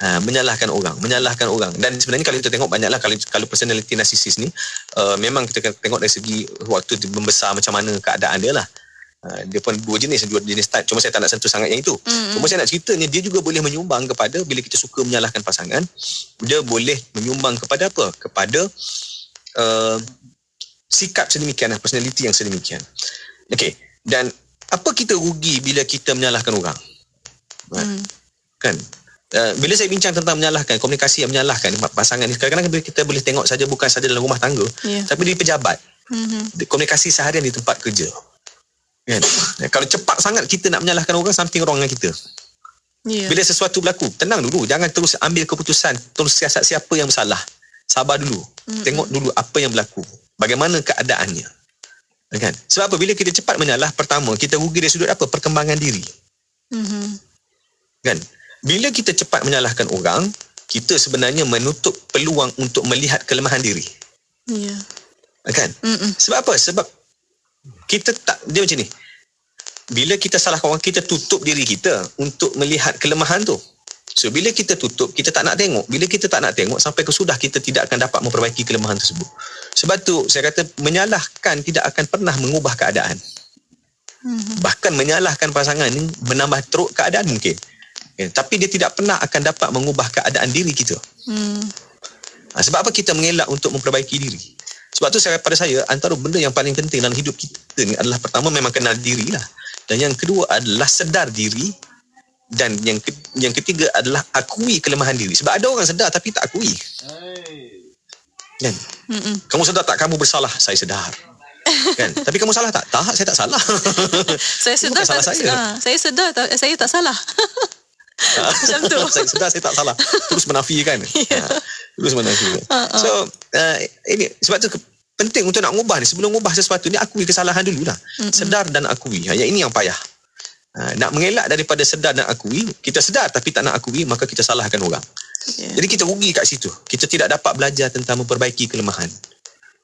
Menyalahkan orang. Dan sebenarnya kalau kita tengok banyaklah kalau personality narcissist ni, memang kita tengok dari segi waktu dia membesar macam mana keadaan dia lah. Dia pun dua jenis type. Cuma saya tak nak sentuh sangat yang itu. Cuma saya nak ceritanya, dia juga boleh menyumbang kepada, bila kita suka menyalahkan pasangan, dia boleh menyumbang kepada apa? Kepada sikap sedemikian, personality yang sedemikian. Okey. Dan apa kita rugi bila kita menyalahkan orang? Kan? Bila saya bincang tentang menyalahkan, komunikasi yang menyalahkan pasangan ni, kadang-kadang kita boleh tengok saja, bukan saja dalam rumah tangga, tapi di pejabat, komunikasi seharian di tempat kerja. Kan? Kalau cepat sangat kita nak menyalahkan orang, something wrong dengan kita. Bila sesuatu berlaku, tenang dulu, jangan terus ambil keputusan, terus siasat siapa yang bersalah. Sabar dulu, tengok dulu apa yang berlaku, bagaimana keadaannya. Kan? Sebab apa? Bila kita cepat menyalah, pertama kita rugi dari sudut apa? Perkembangan diri. Kan? Bila kita cepat menyalahkan orang, kita sebenarnya menutup peluang untuk melihat kelemahan diri. Kan? Sebab apa? Sebab kita tak, dia macam ni, bila kita salahkan orang, kita tutup diri kita untuk melihat kelemahan tu. So bila kita tutup, kita tak nak tengok. Bila kita tak nak tengok, sampai kesudah kita tidak akan dapat memperbaiki kelemahan tersebut. Sebab tu saya kata menyalahkan tidak akan pernah mengubah keadaan. Bahkan menyalahkan pasangan ni menambah teruk keadaan mungkin. Tapi dia tidak pernah akan dapat mengubah keadaan diri kita. Sebab apa kita mengelak untuk memperbaiki diri? Sebab tu pada saya, antara benda yang paling penting dalam hidup kita ni adalah, pertama memang kenal diri lah. Dan yang kedua adalah sedar diri. Dan yang ketiga adalah akui kelemahan diri. Sebab ada orang sedar tapi tak akui. Kan? Kamu sedar tak kamu bersalah? Saya sedar. Kan? Tapi kamu salah tak? Tak, saya tak salah. Saya sedar tak salah. Saya sedar saya tak salah. Macam tu. Saya sedar saya tak salah. Terus menafikan. Terus menafikan. So ini sebab tu penting untuk nak ngubah ni. Sebelum ngubah sesuatu ni, akui kesalahan dulu lah. Sedar dan akui. Yang ini yang payah. Nak mengelak daripada sedar dan akui, kita sedar tapi tak nak akui, maka kita salahkan orang. Jadi kita rugi kat situ. Kita tidak dapat belajar tentang memperbaiki kelemahan.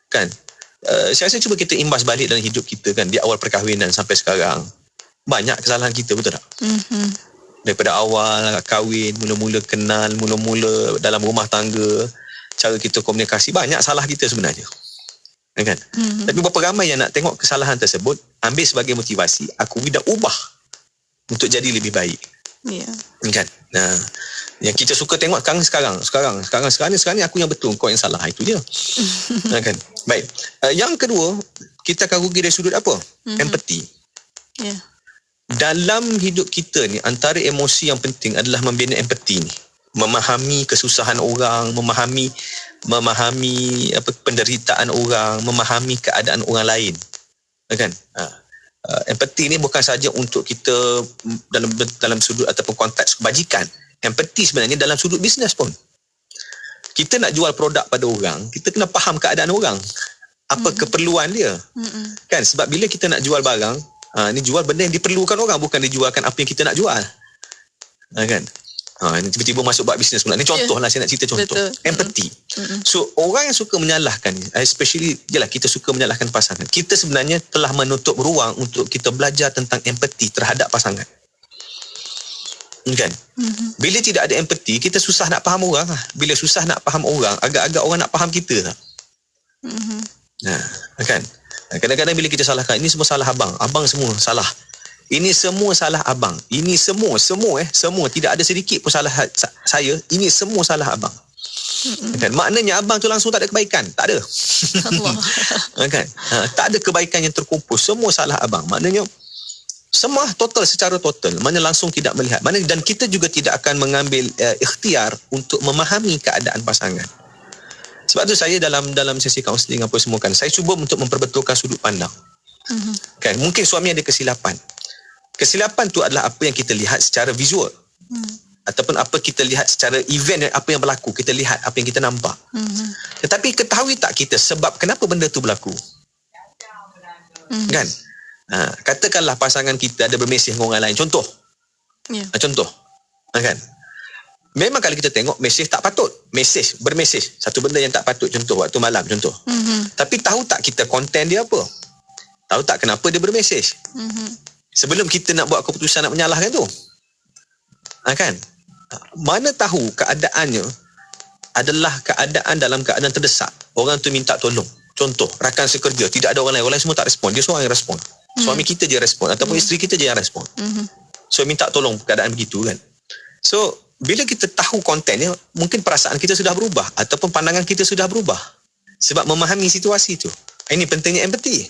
Kan? Saya rasa cuba kita imbas balik dalam hidup kita kan, di awal perkahwinan sampai sekarang. Banyak kesalahan kita, betul tak? Daripada awal kahwin, mula-mula kenal, mula-mula dalam rumah tangga, cara kita komunikasi, banyak salah kita sebenarnya. Kan? Tapi berapa ramai yang nak tengok kesalahan tersebut, ambil sebagai motivasi, akui dan ubah. untuk jadi lebih baik. Ya. Kan? Nah, yang kita suka tengok sekarang ni aku yang betul, kau yang salah. Itu je. Kan? Baik. Yang kedua, kita akan rugi dari sudut apa? Empathy. Ya. Dalam hidup kita ni, antara emosi yang penting adalah membina empathy ni. Memahami kesusahan orang, memahami apa penderitaan orang, memahami keadaan orang lain. Kan? Empathy ni bukan saja untuk kita dalam sudut ataupun konteks kebajikan. Empathy sebenarnya dalam sudut bisnes pun. Kita nak jual produk pada orang, kita kena faham keadaan orang. Apa keperluan dia. Kan? Sebab bila kita nak jual barang, ni jual benda yang diperlukan orang, bukan dijualkan apa yang kita nak jual. Kan? Ni tiba-tiba masuk bab bisnes pula. Ni contoh lah, saya nak cerita contoh. Betul. Empathy. So, orang yang suka menyalahkan, especially, kita suka menyalahkan pasangan. Kita sebenarnya telah menutup ruang untuk kita belajar tentang empathy terhadap pasangan. Kan? Bila tidak ada empathy, kita susah nak faham orang. Bila susah nak faham orang, agak-agak orang nak faham kita tak? Kan? Kadang-kadang bila kita salahkan, ini semua salah abang. Abang semua salah. Ini semua salah abang. Ini semua tidak ada sedikit pun salah saya. Ini semua salah abang. Kan? Maknanya abang tu langsung tak ada kebaikan. Tak ada. Kan? Tak ada kebaikan yang terkumpul. Semua salah abang. Maknanya semua secara total. Maknanya langsung tidak melihat. Dan kita juga tidak akan mengambil ikhtiar untuk memahami keadaan pasangan. Sebab tu saya dalam sesi kaunseling apa semua kan, saya cuba untuk memperbetulkan sudut pandang. Kan? Mungkin suami ada kesilapan. Kesilapan tu adalah apa yang kita lihat secara visual. Ataupun apa kita lihat secara event, apa yang berlaku. Kita lihat apa yang kita nampak. Tetapi ketahui tak kita sebab kenapa benda tu berlaku? Kan? Katakanlah pasangan kita ada bermesej dengan orang lain. Contoh. Contoh. Kan? Memang kalau kita tengok mesej tak patut. Bermesej. Satu benda yang tak patut. Contoh, waktu malam. Contoh. Tapi tahu tak kita konten dia apa? Tahu tak kenapa dia bermesej? Sebelum kita nak buat keputusan nak menyalahkan tu. Kan? Mana tahu keadaannya adalah keadaan dalam keadaan terdesak. Orang tu minta tolong. Contoh, rakan sekerja. Tidak ada orang lain. Orang lain semua tak respon. Dia seorang yang respon. Suami kita je respon. Ataupun isteri kita je yang respon. So, minta tolong keadaan begitu kan. So, bila kita tahu kontennya, mungkin perasaan kita sudah berubah. Ataupun pandangan kita sudah berubah. Sebab memahami situasi tu. Ini pentingnya empathy.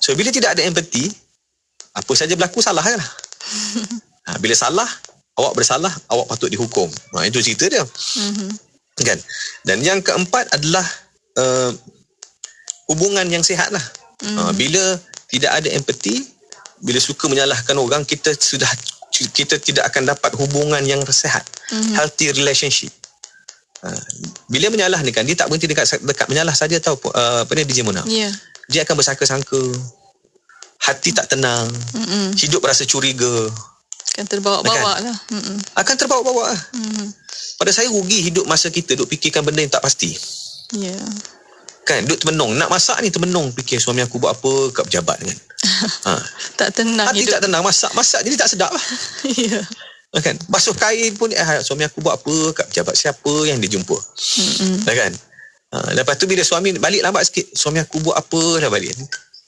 So, bila tidak ada empathy, apa saja berlaku salah kan? Bila salah, awak bersalah, awak patut dihukum. Itu cerita dia. Kan? Dan yang keempat adalah hubungan yang sihat lah. Bila tidak ada empathy, bila suka menyalahkan orang, kita tidak akan dapat hubungan yang sihat. Healthy relationship. Bila menyalah ni kan, dia tak berhenti dekat menyalah saja tau. Apa ni DJ Mona? Dia akan bersangka-sangka. Hati tak tenang. Hidup rasa curiga. Akan terbawa-bawa lah. Akan terbawa-bawa lah. Pada saya rugi hidup masa kita duk fikirkan benda yang tak pasti. Kan, duk termenung. Nak masak ni termenung. Fikir suami aku buat apa kat pejabat kan. Tak tenang hati hidup. tak tenang. Masak jadi tak sedap lah. Kan, basuh kain pun suami aku buat apa kat pejabat, siapa yang dia jumpa. Kan. Lepas tu bila suami balik lambat sikit, suami aku buat apa dah balik.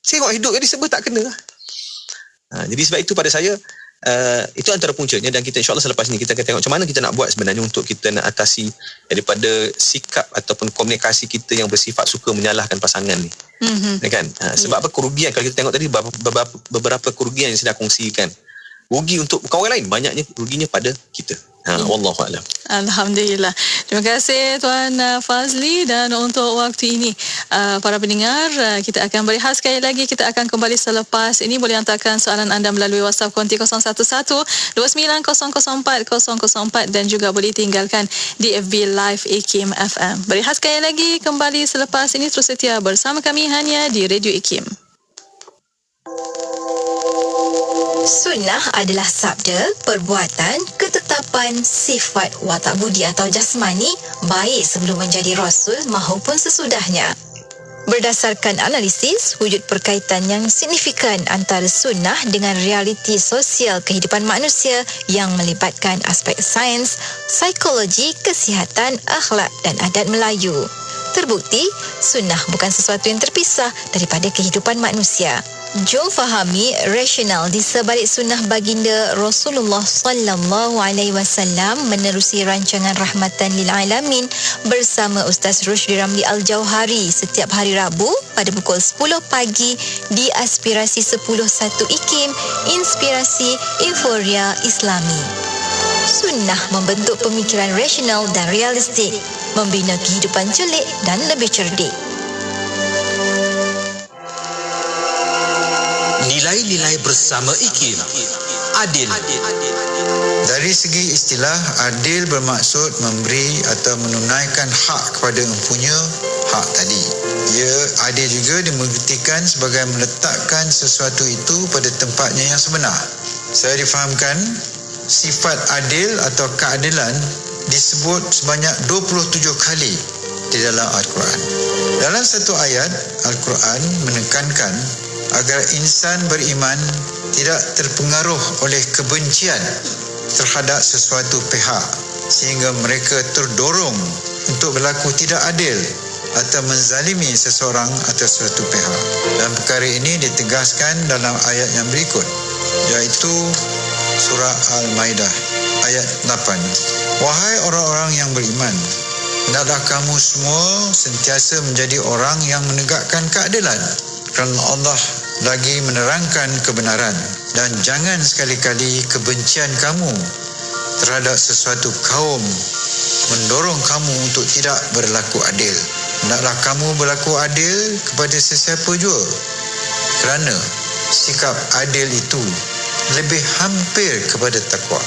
Tengok hidup jadi sebab tak kena. Jadi sebab itu pada saya, itu antara puncanya. Dan kita insyaAllah selepas ni kita akan tengok macam mana kita nak buat sebenarnya untuk kita nak atasi daripada sikap ataupun komunikasi kita yang bersifat suka menyalahkan pasangan ni. Kan? Sebab apa kerugian, kalau kita tengok tadi beberapa kerugian yang saya dah kongsikan. Rugi untuk bukan orang lain, banyaknya ruginya pada kita. Wallahualam. Alhamdulillah. Terima kasih Tuan Fazli, dan untuk waktu ini para pendengar, kita akan berehat sekali lagi. Kita akan kembali selepas ini. Boleh hantarkan soalan anda melalui WhatsApp konti 011-2904-004 dan juga boleh tinggalkan di FB Live IKIM FM. Berehat sekali lagi, kembali selepas ini. Terus setia bersama kami hanya di Radio IKIM. Sunnah adalah sabda, perbuatan, ketetapan, sifat, watak budi atau jasmani baik sebelum menjadi rasul maupun sesudahnya. Berdasarkan analisis, wujud perkaitan yang signifikan antara sunnah dengan realiti sosial kehidupan manusia yang melibatkan aspek sains, psikologi, kesihatan, akhlak dan adat Melayu. Terbukti, sunnah bukan sesuatu yang terpisah daripada kehidupan manusia. Jom fahami rasional di sebalik sunnah baginda Rasulullah sallallahu alaihi wasallam menerusi rancangan Rahmatan lil Alamin bersama Ustaz Rushdi Ramli Al-Jauhari setiap hari Rabu pada pukul 10 pagi di Aspirasi 10.1 IKIM, Inspirasi Euforia Islami. Sunnah membentuk pemikiran rasional dan realistik, membina kehidupan celik dan lebih cerdik. Nilai-nilai bersama IKIM. Adil. Dari segi istilah, adil bermaksud memberi atau menunaikan hak kepada empunya hak tadi. Ia adil juga dimengertikan sebagai meletakkan sesuatu itu pada tempatnya yang sebenar. Saya difahamkan, sifat adil atau keadilan disebut sebanyak 27 kali di dalam Al-Quran. Dalam satu ayat, Al-Quran menekankan agar insan beriman tidak terpengaruh oleh kebencian terhadap sesuatu pihak sehingga mereka terdorong untuk berlaku tidak adil atau menzalimi seseorang atau suatu pihak. Dan perkara ini ditegaskan dalam ayat yang berikut, iaitu surah Al-Maidah ayat 8. Wahai orang-orang yang beriman, hendaklah kamu semua sentiasa menjadi orang yang menegakkan keadilan, kerana Allah lagi menerangkan kebenaran, dan jangan sekali-kali kebencian kamu terhadap sesuatu kaum mendorong kamu untuk tidak berlaku adil. Hendaklah kamu berlaku adil kepada sesiapa jua, kerana sikap adil itu lebih hampir kepada takwa.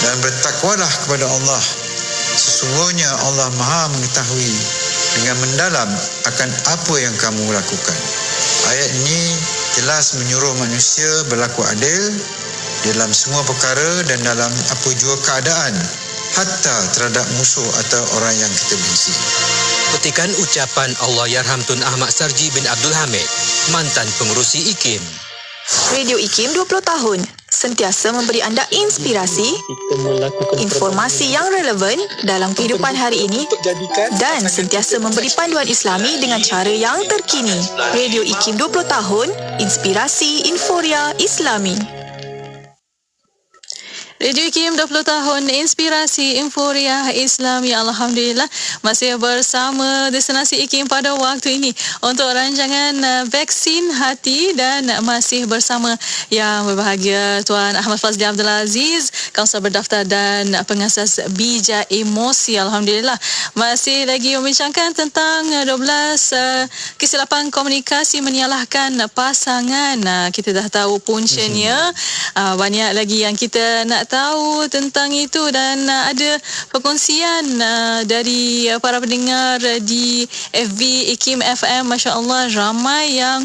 Dan bertakwalah kepada Allah. Sesungguhnya Allah Maha mengetahui dengan mendalam akan apa yang kamu lakukan. Ayat ini jelas menyuruh manusia berlaku adil dalam semua perkara dan dalam apa jua keadaan, hatta terhadap musuh atau orang yang kita benci. Petikan ucapan Allahyarham Tun Ahmad Sarji bin Abdul Hamid, mantan pengerusi IKIM. Radio IKIM 20 tahun. Sentiasa memberi anda inspirasi, informasi yang relevan dalam kehidupan hari ini dan sentiasa memberi panduan Islami dengan cara yang terkini. Radio IKIM 20 tahun, inspirasi Euforia Islami. Radio IKIM 20 tahun, inspirasi Euforia Islami. Alhamdulillah masih bersama destinasi IKIM pada waktu ini untuk rancangan vaksin hati, dan masih bersama yang berbahagia Tuan Ahmad Fazli Abdul Aziz, kaunselor berdaftar dan pengasas Bija Emosi. Alhamdulillah masih lagi membincangkan tentang 12 kesilapan komunikasi menyalahkan pasangan. Kita dah tahu puncanya, banyak lagi yang kita nak tahu tentang itu, dan ada perkongsian dari para pendengar di FB IKIM FM. Masya Allah, ramai yang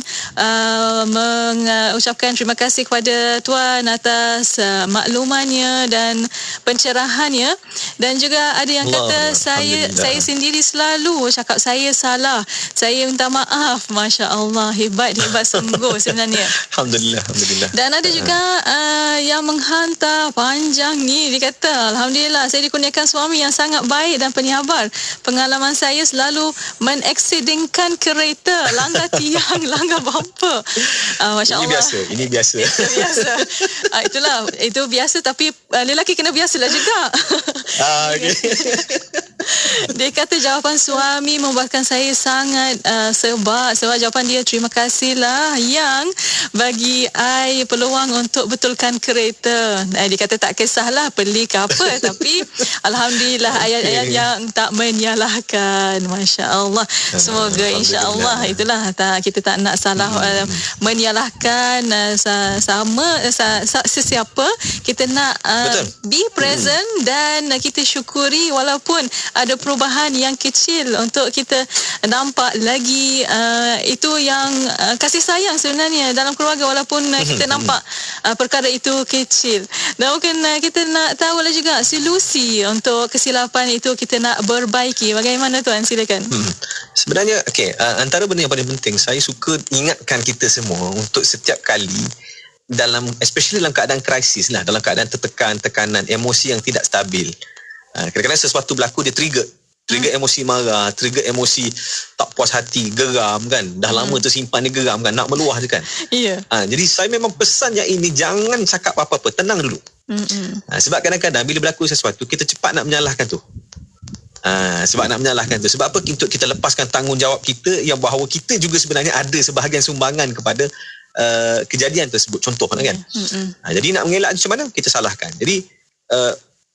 mengucapkan terima kasih kepada Tuan atas maklumannya dan pencerahannya, dan juga ada yang kata saya sendiri selalu cakap saya salah, saya minta maaf. Masya Allah, hebat sungguh sebenarnya. Alhamdulillah. Dan ada juga yang menghantar panjang ni, dia kata alhamdulillah saya dikurniakan suami yang sangat baik dan penyabar. Pengalaman saya selalu meneksidingkan kereta, langgar tiang, langgar bumper. Masya Allah. Ini biasa. Itulah, itu biasa, tapi lelaki kena biasalah juga. Okay. Dia kata jawapan suami membuatkan saya sangat sebab jawapan dia, terima kasihlah yang bagi I peluang untuk betulkan kereta. Dia kata tak kisahlah beli ke apa, tapi alhamdulillah ayat-ayat yang tak menyalahkan. Masya Allah. Semoga insya-Allah itulah kita tak nak salah menyalahkan sesiapa. Kita nak be present dan kita syukuri walaupun ada perubahan yang kecil untuk kita nampak lagi itu yang kasih sayang sebenarnya dalam keluarga, walaupun kita nampak perkara itu kecil. Dan mungkin kita nak tahu lah juga solusi untuk kesilapan itu kita nak perbaiki. Bagaimana Tuan? Silakan. Sebenarnya antara benda yang paling penting saya suka ingatkan kita semua untuk setiap kali especially dalam keadaan krisis lah, dalam keadaan tekanan, emosi yang tidak stabil. Kadang-kadang sesuatu berlaku, dia trigger. Trigger emosi marah, trigger emosi tak puas hati, geram kan. Dah lama tersimpan ni geram kan, nak meluah je kan. Ya. Jadi saya memang pesan yang ini, jangan cakap apa-apa, tenang dulu. Sebab kadang-kadang bila berlaku sesuatu, kita cepat nak menyalahkan tu. Sebab nak menyalahkan tu. Sebab apa? Untuk kita lepaskan tanggungjawab kita yang bahawa kita juga sebenarnya ada sebahagian sumbangan kepada kejadian tersebut. Contoh kan. Jadi nak mengelak macam mana? Kita salahkan. Jadi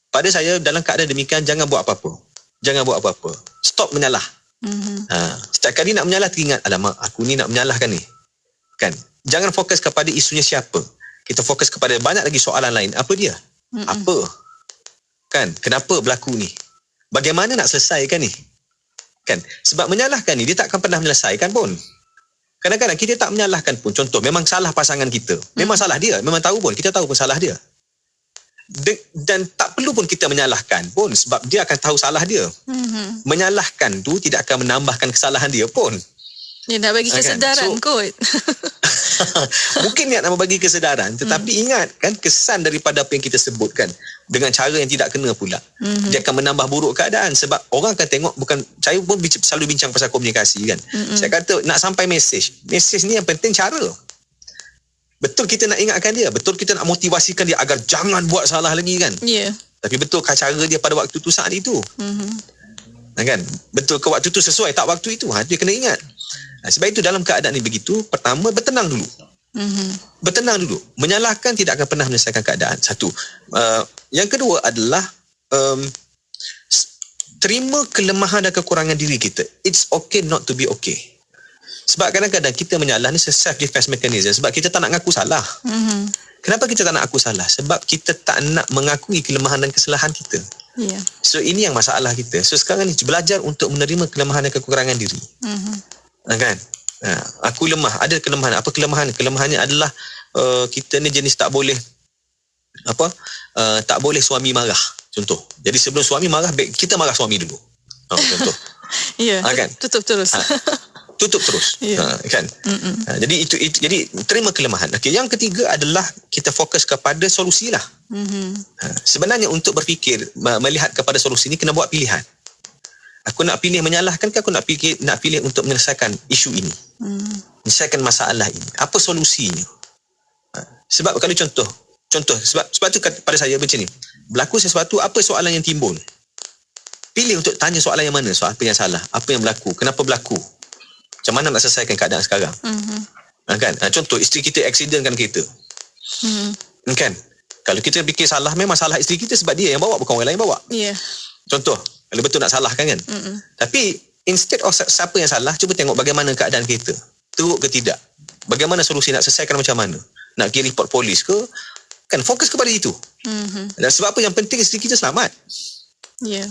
pada saya dalam keadaan demikian, jangan buat apa-apa. Jangan buat apa-apa. Stop menyalah. Setiap kali nak menyalah, teringat, alamak, aku ni nak menyalahkan ni. Kan? Jangan fokus kepada isunya siapa. Kita fokus kepada banyak lagi soalan lain. Apa dia? Apa? Kan? Kenapa berlaku ni? Bagaimana nak selesaikan ni? Kan? Sebab menyalahkan ni, dia tak akan pernah menyelesaikan pun. Kadang-kadang kita tak menyalahkan pun. Contoh, memang salah pasangan kita. Memang salah dia. Memang tahu pun. Kita tahu pun salah dia. Dan tak perlu pun kita menyalahkan pun, sebab dia akan tahu salah dia. Menyalahkan tu tidak akan menambahkan kesalahan dia pun. Dia nak bagi kesedaran kot. Mungkin niat nak bagi kesedaran, tetapi ingat kan, kesan daripada apa yang kita sebutkan dengan cara yang tidak kena pula, dia akan menambah buruk keadaan. Sebab orang akan tengok, bukan, saya pun selalu bincang pasal komunikasi kan. Saya kata nak sampai mesej ni yang penting cara. Betul kita nak ingatkan dia, betul kita nak motivasikan dia agar jangan buat salah lagi kan. Tapi betulkah cara dia pada waktu tu, saat itu? Kan? Betul ke waktu tu sesuai tak waktu itu? Dia kena ingat. Sebab itu dalam keadaan ni begitu, pertama, bertenang dulu. Bertenang dulu. Menyalahkan tidak akan pernah menyelesaikan keadaan. Satu. Yang kedua adalah terima kelemahan dan kekurangan diri kita. It's okay not to be okay. Sebab kadang-kadang kita menyalah ni self defense mechanism, sebab kita tak nak ngaku salah. Kenapa kita tak nak ngaku salah? Sebab kita tak nak mengakui kelemahan dan kesalahan kita. So ini yang masalah kita. So sekarang ni belajar untuk menerima kelemahan dan kekurangan diri. Kan? Aku lemah, ada kelemahan. Apa kelemahan? Kelemahannya adalah kita ni jenis tak boleh tak boleh suami marah. Contoh. Jadi sebelum suami marah, kita marah suami dulu. Contoh. Kan? Tutup terus. Tutup terus. Kan? Jadi itu jadi terima kelemahan. Okey, yang ketiga adalah kita fokus kepada solusi lah. Sebenarnya untuk berfikir, melihat kepada solusi ni, kena buat pilihan. Aku nak pilih menyalahkan ke aku nak pilih untuk menyelesaikan isu ini, menyelesaikan masalah ini. Apa solusinya? Sebab kalau contoh sebab tu pada saya macam ni, berlaku sesuatu, apa soalan yang timbul, pilih untuk tanya soalan yang mana, soal apa yang salah, apa yang berlaku, kenapa berlaku, macam mana nak selesaikan keadaan sekarang. Kan? Contoh, isteri kita accidentkan kereta. Kan? Kalau kita fikir salah, memang salah isteri kita sebab dia yang bawa, bukan orang lain bawa. Contoh, kalau betul nak salahkan kan. Tapi instead of siapa yang salah, cuba tengok bagaimana keadaan kereta, teruk ke tidak, bagaimana solusi nak selesaikan, macam mana nak pergi report polis ke, kan, fokus kepada itu. Dan sebab apa, yang penting isteri kita selamat.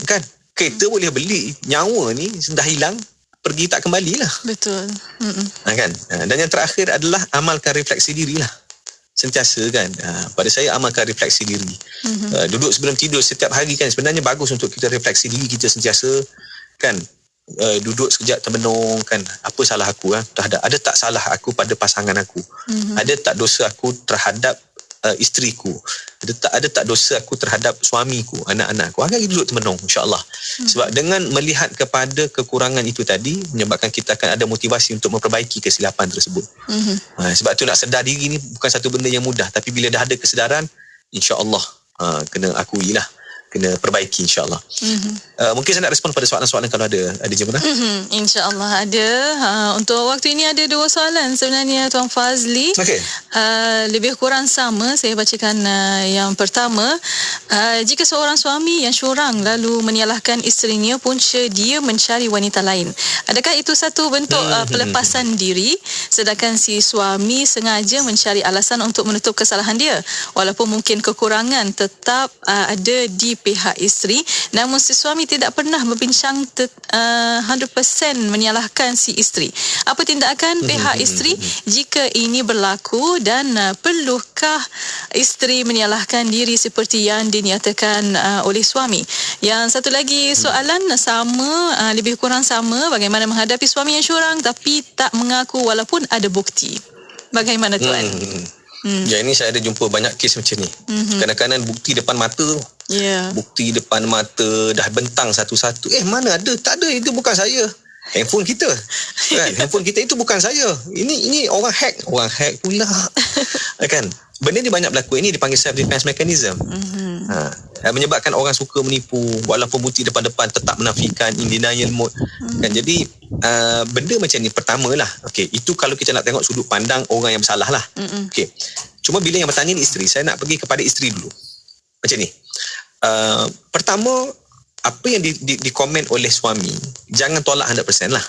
Kan, kereta boleh beli, nyawa ni dah hilang, pergi tak kembali lah. Betul. Kan. Dan yang terakhir adalah amalkan refleksi diri lah. Sentiasa kan. Pada saya, amalkan refleksi diri. Duduk sebelum tidur setiap hari kan, sebenarnya bagus untuk kita refleksi diri kita sentiasa kan. Duduk sekejap termenung kan, apa salah aku terhadap, ada tak salah aku pada pasangan aku, ada tak dosa aku terhadap isteriku, ada tak dosa aku terhadap suamiku, anak-anakku. Agak duduk termenung, insya-Allah. Sebab dengan melihat kepada kekurangan itu tadi, menyebabkan kita akan ada motivasi untuk memperbaiki kesilapan tersebut. Sebab tu nak sedar diri ni bukan satu benda yang mudah, tapi bila dah ada kesedaran, insya-Allah kena akuilah, kena perbaiki, insya-Allah. Mungkin saya nak respon pada soalan-soalan kalau ada Jemana. InsyaAllah ada. Untuk waktu ini ada 2 soalan sebenarnya Tuan Fazli. Lebih kurang sama. Saya bacakan yang pertama. Jika seorang suami yang curang lalu menyalahkan isterinya punca dia mencari wanita lain, adakah itu satu bentuk pelepasan diri, sedangkan si suami sengaja mencari alasan untuk menutup kesalahan dia, walaupun mungkin kekurangan tetap ada di pihak isteri, namun si suami tidak pernah membincang 100% menyalahkan si isteri. Apa tindakan pihak isteri jika ini berlaku, dan perlukah isteri menyalahkan diri seperti yang dinyatakan oleh suami? Yang satu lagi soalan sama, lebih kurang sama, bagaimana menghadapi suami yang curang tapi tak mengaku walaupun ada bukti. Bagaimana Tuan? Ya, ini saya ada jumpa banyak kes macam ni. Kadang-kadang bukti depan mata tu, Bukti depan mata dah bentang satu-satu. Mana ada? Tak ada, itu bukan saya. Handphone kita kan, handphone kita itu bukan saya. Ini orang hack pula. Kan, benda ni banyak berlaku. Ini dipanggil self defense mechanism. Menyebabkan orang suka menipu walaupun bukti depan-depan tetap menafikan, in denial mode. Kan, jadi benda macam ni pertamalah. Okey, itu kalau kita nak tengok sudut pandang orang yang bersalah lah. Okey, cuma bila yang bertanya ni isteri, saya nak pergi kepada isteri dulu. Macam ni, pertama, apa yang dikomen oleh suami, jangan tolak 100% lah.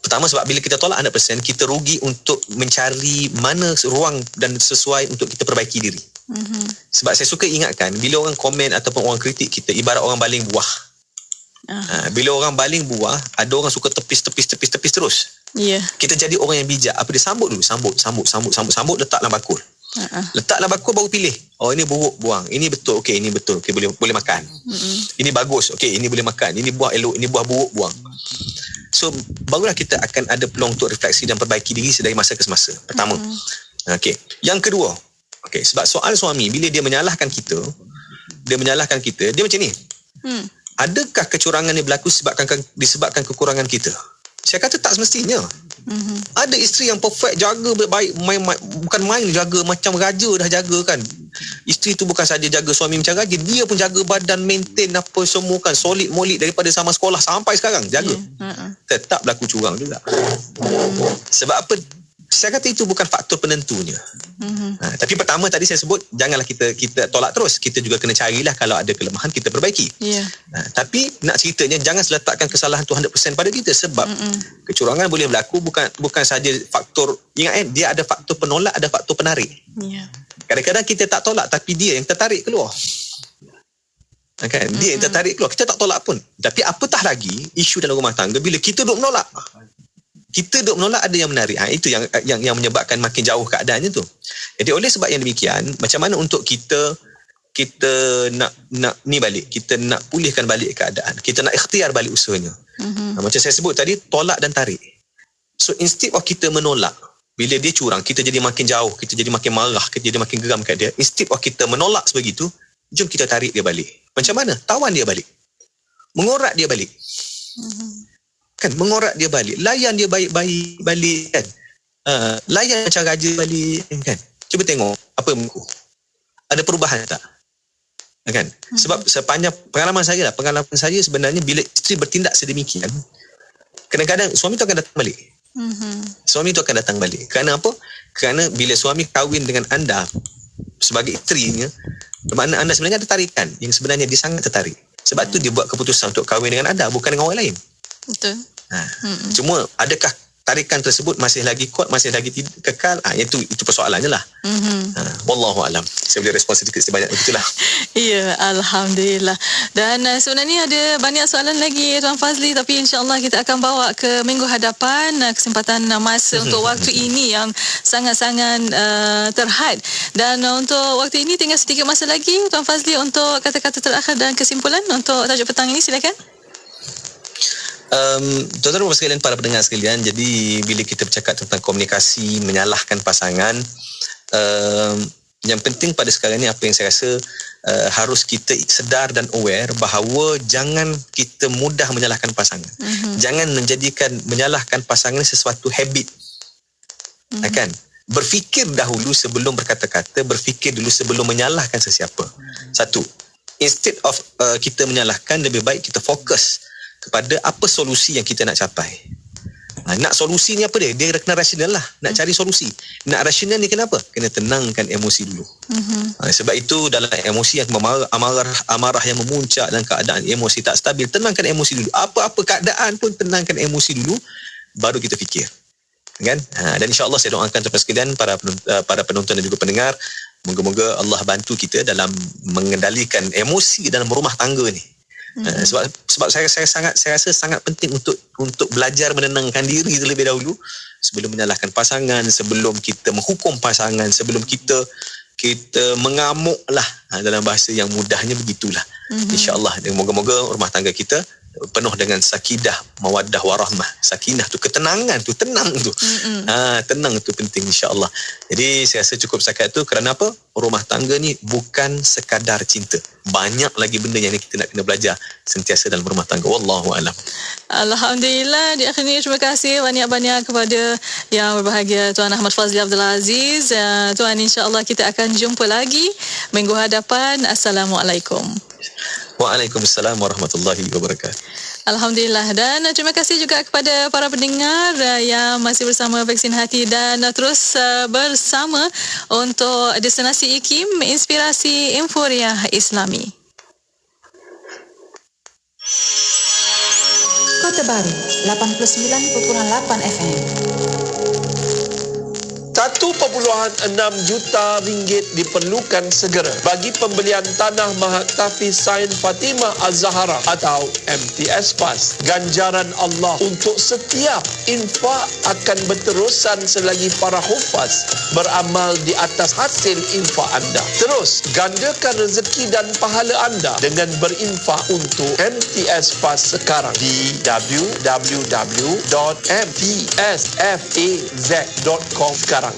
Pertama, sebab bila kita tolak 100%, kita rugi untuk mencari mana ruang dan sesuai untuk kita perbaiki diri. Sebab saya suka ingatkan, bila orang komen ataupun orang kritik kita, ibarat orang baling buah. Bila orang baling buah, ada orang suka tepis terus. Kita jadi orang yang bijak. Apa dia sambut dulu? Sambut, letak dalam bakul. Letak dalam bakul, baru pilih. Oh, ini buruk, buang. Ini betul, okey, ini betul, okey, boleh makan. Ini bagus, okey, ini boleh makan. Ini buah elok, ini buah buruk, buang. So, barulah kita akan ada peluang untuk refleksi dan perbaiki diri sedari masa ke semasa. Pertama. Okey. Yang kedua, okey, sebab soal suami, bila dia menyalahkan kita, dia macam ni. Adakah kecurangan ni berlaku disebabkan kekurangan kita? Saya kata tak semestinya. Ada isteri yang perfect, jaga baik, bukan main jaga, macam raja dah jaga kan. Isteri tu bukan saja jaga suami macam raja, dia pun jaga badan, maintain apa semua kan, solid molid daripada sama sekolah sampai sekarang jaga. Tetap berlaku curang juga. Sebab apa? Saya kata itu bukan faktor penentunya. Tapi pertama tadi saya sebut, janganlah kita tolak terus. Kita juga kena carilah kalau ada kelemahan, kita perbaiki. Tapi nak ceritanya, jangan seletakkan kesalahan tu 100% pada kita. Sebab kecurangan boleh berlaku bukan saja faktor, ingat dia ada faktor penolak, ada faktor penarik. Kadang-kadang kita tak tolak, tapi dia yang tertarik keluar. Kan? Dia yang tertarik keluar. Kita tak tolak pun. Tapi apatah lagi isu dalam rumah tangga, bila kita duk menolak. Ada yang menarik. Itu yang menyebabkan makin jauh keadaannya tu. Jadi oleh sebab yang demikian, macam mana untuk kita nak ni balik, kita nak pulihkan balik keadaan, kita nak ikhtiar balik usahanya. Macam saya sebut tadi, tolak dan tarik. So instead of kita menolak, bila dia curang, kita jadi makin jauh, kita jadi makin marah, kita jadi makin geram kat dia. Instead of kita menolak sebegitu, jom kita tarik dia balik. Macam mana? Tawan dia balik, mengorak dia balik. Kan, mengorak dia balik, layan dia baik-baik balik kan. Layan macam raja balik kan. Cuba tengok apa yang berlaku. Ada perubahan tak? Kan? Sebab sepanjang pengalaman saya sebenarnya, bila isteri bertindak sedemikian, kadang-kadang suami tu akan datang balik. Suami tu akan datang balik. Kerana apa? Kerana bila suami kahwin dengan anda sebagai isterinya, bermakna anda sebenarnya ada tarikan yang sebenarnya dia sangat tertarik. Sebab tu dia buat keputusan untuk kahwin dengan anda, bukan dengan orang lain. Betul. Cuma adakah tarikan tersebut masih lagi kuat, masih lagi kekal? Itu persoalannya lah. Wallahu alam. Saya boleh respon sedikit sebanyak begitulah. Ya, alhamdulillah. Dan sebenarnya ada banyak soalan lagi Tuan Fazli, tapi insya-Allah kita akan bawa ke minggu hadapan, kesempatan masa untuk waktu ini yang sangat-sangat terhad. Dan untuk waktu ini tinggal sedikit masa lagi Tuan Fazli untuk kata-kata terakhir dan kesimpulan untuk tajuk petang ini, silakan. Tuan-tuan dan sekalian, para pendengar sekalian, jadi bila kita bercakap tentang komunikasi, menyalahkan pasangan, yang penting pada sekarang ni, apa yang saya rasa harus kita sedar dan aware bahawa jangan kita mudah menyalahkan pasangan. Jangan menjadikan menyalahkan pasangan sesuatu habit. Kan? Berfikir dahulu sebelum berkata-kata, berfikir dulu sebelum menyalahkan sesiapa. Satu, instead of kita menyalahkan, lebih baik kita fokus kepada apa solusi yang kita nak capai. Nak solusi ni apa dia? Dia kena rasional lah. Nak cari solusi. Nak rasional ni kenapa? Kena tenangkan emosi dulu. Sebab itu dalam emosi yang amarah yang memuncak, dalam keadaan emosi tak stabil, tenangkan emosi dulu. Apa-apa keadaan pun tenangkan emosi dulu, baru kita fikir. Kan? Dan insya-Allah saya doakan tuan-tuan sekalian, para penonton dan juga pendengar, moga-moga Allah bantu kita dalam mengendalikan emosi dalam rumah tangga ni. Sebab saya rasa sangat penting untuk belajar menenangkan diri terlebih dahulu sebelum menyalahkan pasangan, sebelum kita menghukum pasangan, sebelum kita mengamuk lah, dalam bahasa yang mudahnya begitulah. InsyaAllah, moga-moga rumah tangga kita penuh dengan sakidah, mawaddah warahmah. Sakinah tu ketenangan tu, tenang tu. Tenang tu penting insya-Allah. Jadi saya rasa cukup setakat tu. Kerana apa? Rumah tangga ni bukan sekadar cinta. Banyak lagi benda yang kita nak kena belajar sentiasa dalam rumah tangga. Wallahu alam. Alhamdulillah, di akhir ini terima kasih banyak-banyak kepada yang berbahagia Tuan Ahmad Fazli Abdul Aziz. Tuan, insya-Allah kita akan jumpa lagi minggu hadapan. Assalamualaikum. Waalaikumsalam warahmatullahi wabarakatuh. Alhamdulillah, dan terima kasih juga kepada para pendengar yang masih bersama Vaksin Hati dan terus bersama untuk Destinasi IKIM, Inspirasi Inforia Islami. Kota Baru 89.8 FM. 1.6 juta ringgit diperlukan segera bagi pembelian tanah Mahat Tahfiz Sain Fatimah Az-Zahra atau MTS PAS. Ganjaran Allah untuk setiap infak akan berterusan selagi para hufaz beramal di atas hasil infak anda. Terus gandakan rezeki dan pahala anda dengan berinfak untuk MTS PAS sekarang di www.mtsfaz.com sekarang.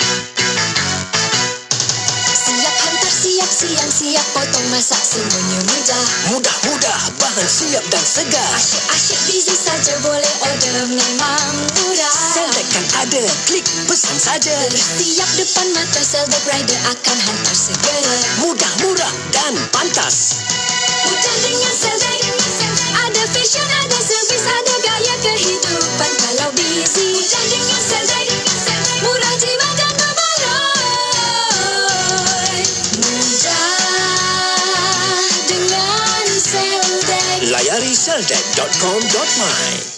Siap hantar, siap siang, siap potong, masak semuanya mudah. Mudah-mudah, bahan siap dan segar. Asyik-asyik busy saja, boleh order memang murah. Selekan ada, klik pesan saja. Siap depan mata, Seldoc Rider akan hantar segera. Mudah, murah dan pantas. Mudah dengan Seldoc. Ada fashion, ada servis, ada gaya kehidupan kalau busy. Mudah dengan Seldoc. Murah jiwa dan berbaloi. Mudah dengan Seldoc. Layari seldoc.com.my.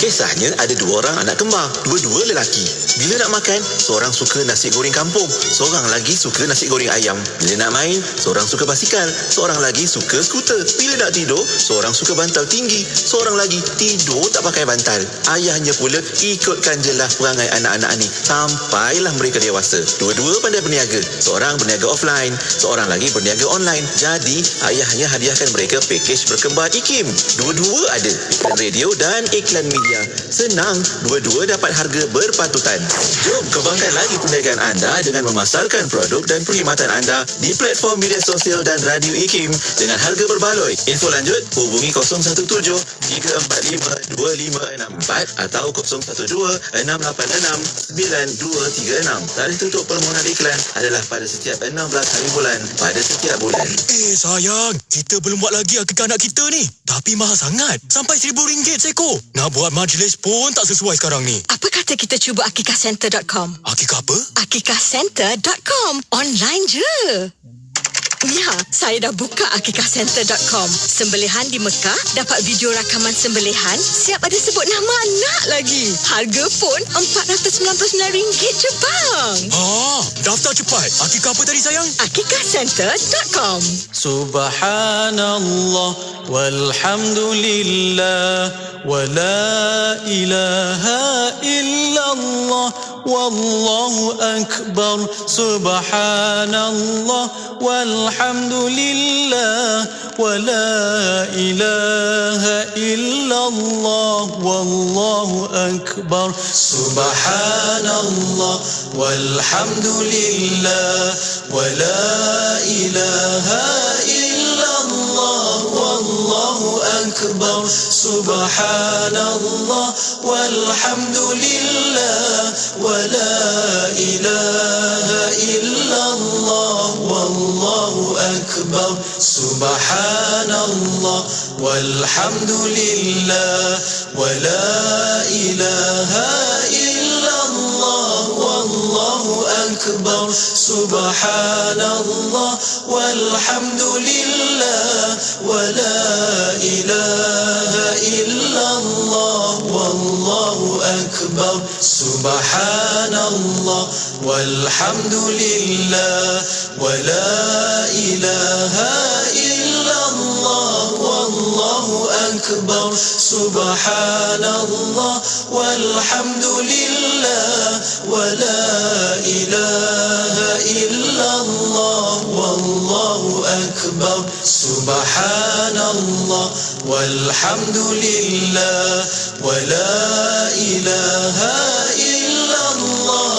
Kisahnya ada dua orang anak kembar, dua-dua lelaki. Bila nak makan, seorang suka nasi goreng kampung, seorang lagi suka nasi goreng ayam. Bila nak main, seorang suka basikal, seorang lagi suka skuter. Bila nak tidur, seorang suka bantal tinggi, seorang lagi tidur tak pakai bantal. Ayahnya pula ikutkan jelah perangai anak-anak ni sampailah mereka dewasa. Dua-dua pandai berniaga, seorang berniaga offline, seorang lagi berniaga online. Jadi ayahnya hadiahkan mereka pakej berkembar IKIM. Dua-dua ada iklan radio dan iklan media. Senang, dua-dua dapat harga berpatutan. Jom kembangkan lagi perniagaan anda dengan memasarkan produk dan perkhidmatan anda di platform media sosial dan radio IKIM dengan harga berbaloi. Info lanjut, hubungi 017-345-2564 atau 012-686-9236. Tarikh tutup permohonan iklan adalah pada setiap 16 hari bulan pada setiap bulan. Sayang, kita belum buat lagi akikah anak kita ni. Tapi mahal sangat. Sampai RM1,000 seekor. Nak buat majlis pun tak sesuai sekarang ni. Apa kata kita cuba akikahcenter.com? Akikah apa? akikahcenter.com. Online je. Ya, saya dah buka akikahcenter.com. Sembelihan di Mekah, dapat video rakaman sembelihan, siap ada sebut nama anak lagi. Harga pun RM499 je bang. Daftar cepat. Akikah apa tadi sayang? akikahcenter.com. Subhanallah walhamdulillah wa la ilaha illallah wallahu akbar. Subhanallah walhamdulillah wa la ilaha illallah wallahu akbar. Subhanallah walhamdulillah wa la ilaha illallah wallahu akbar. Subhanallah walhamdulillah wa la ilaha illallah wallahu akbar. Subhanallah walhamdulillah wa la ilaha illallah wallahu akbar. Subhanallah walhamdulillah wa la ilaha illallah wallahu akbar. Subhanallah walhamdulillah wa la ilaha illallah wallahu akbar. Subhanallah walhamdulillah wa la ilaha illallah wallahu akbar. Subhanallah والحمد لله ولا إله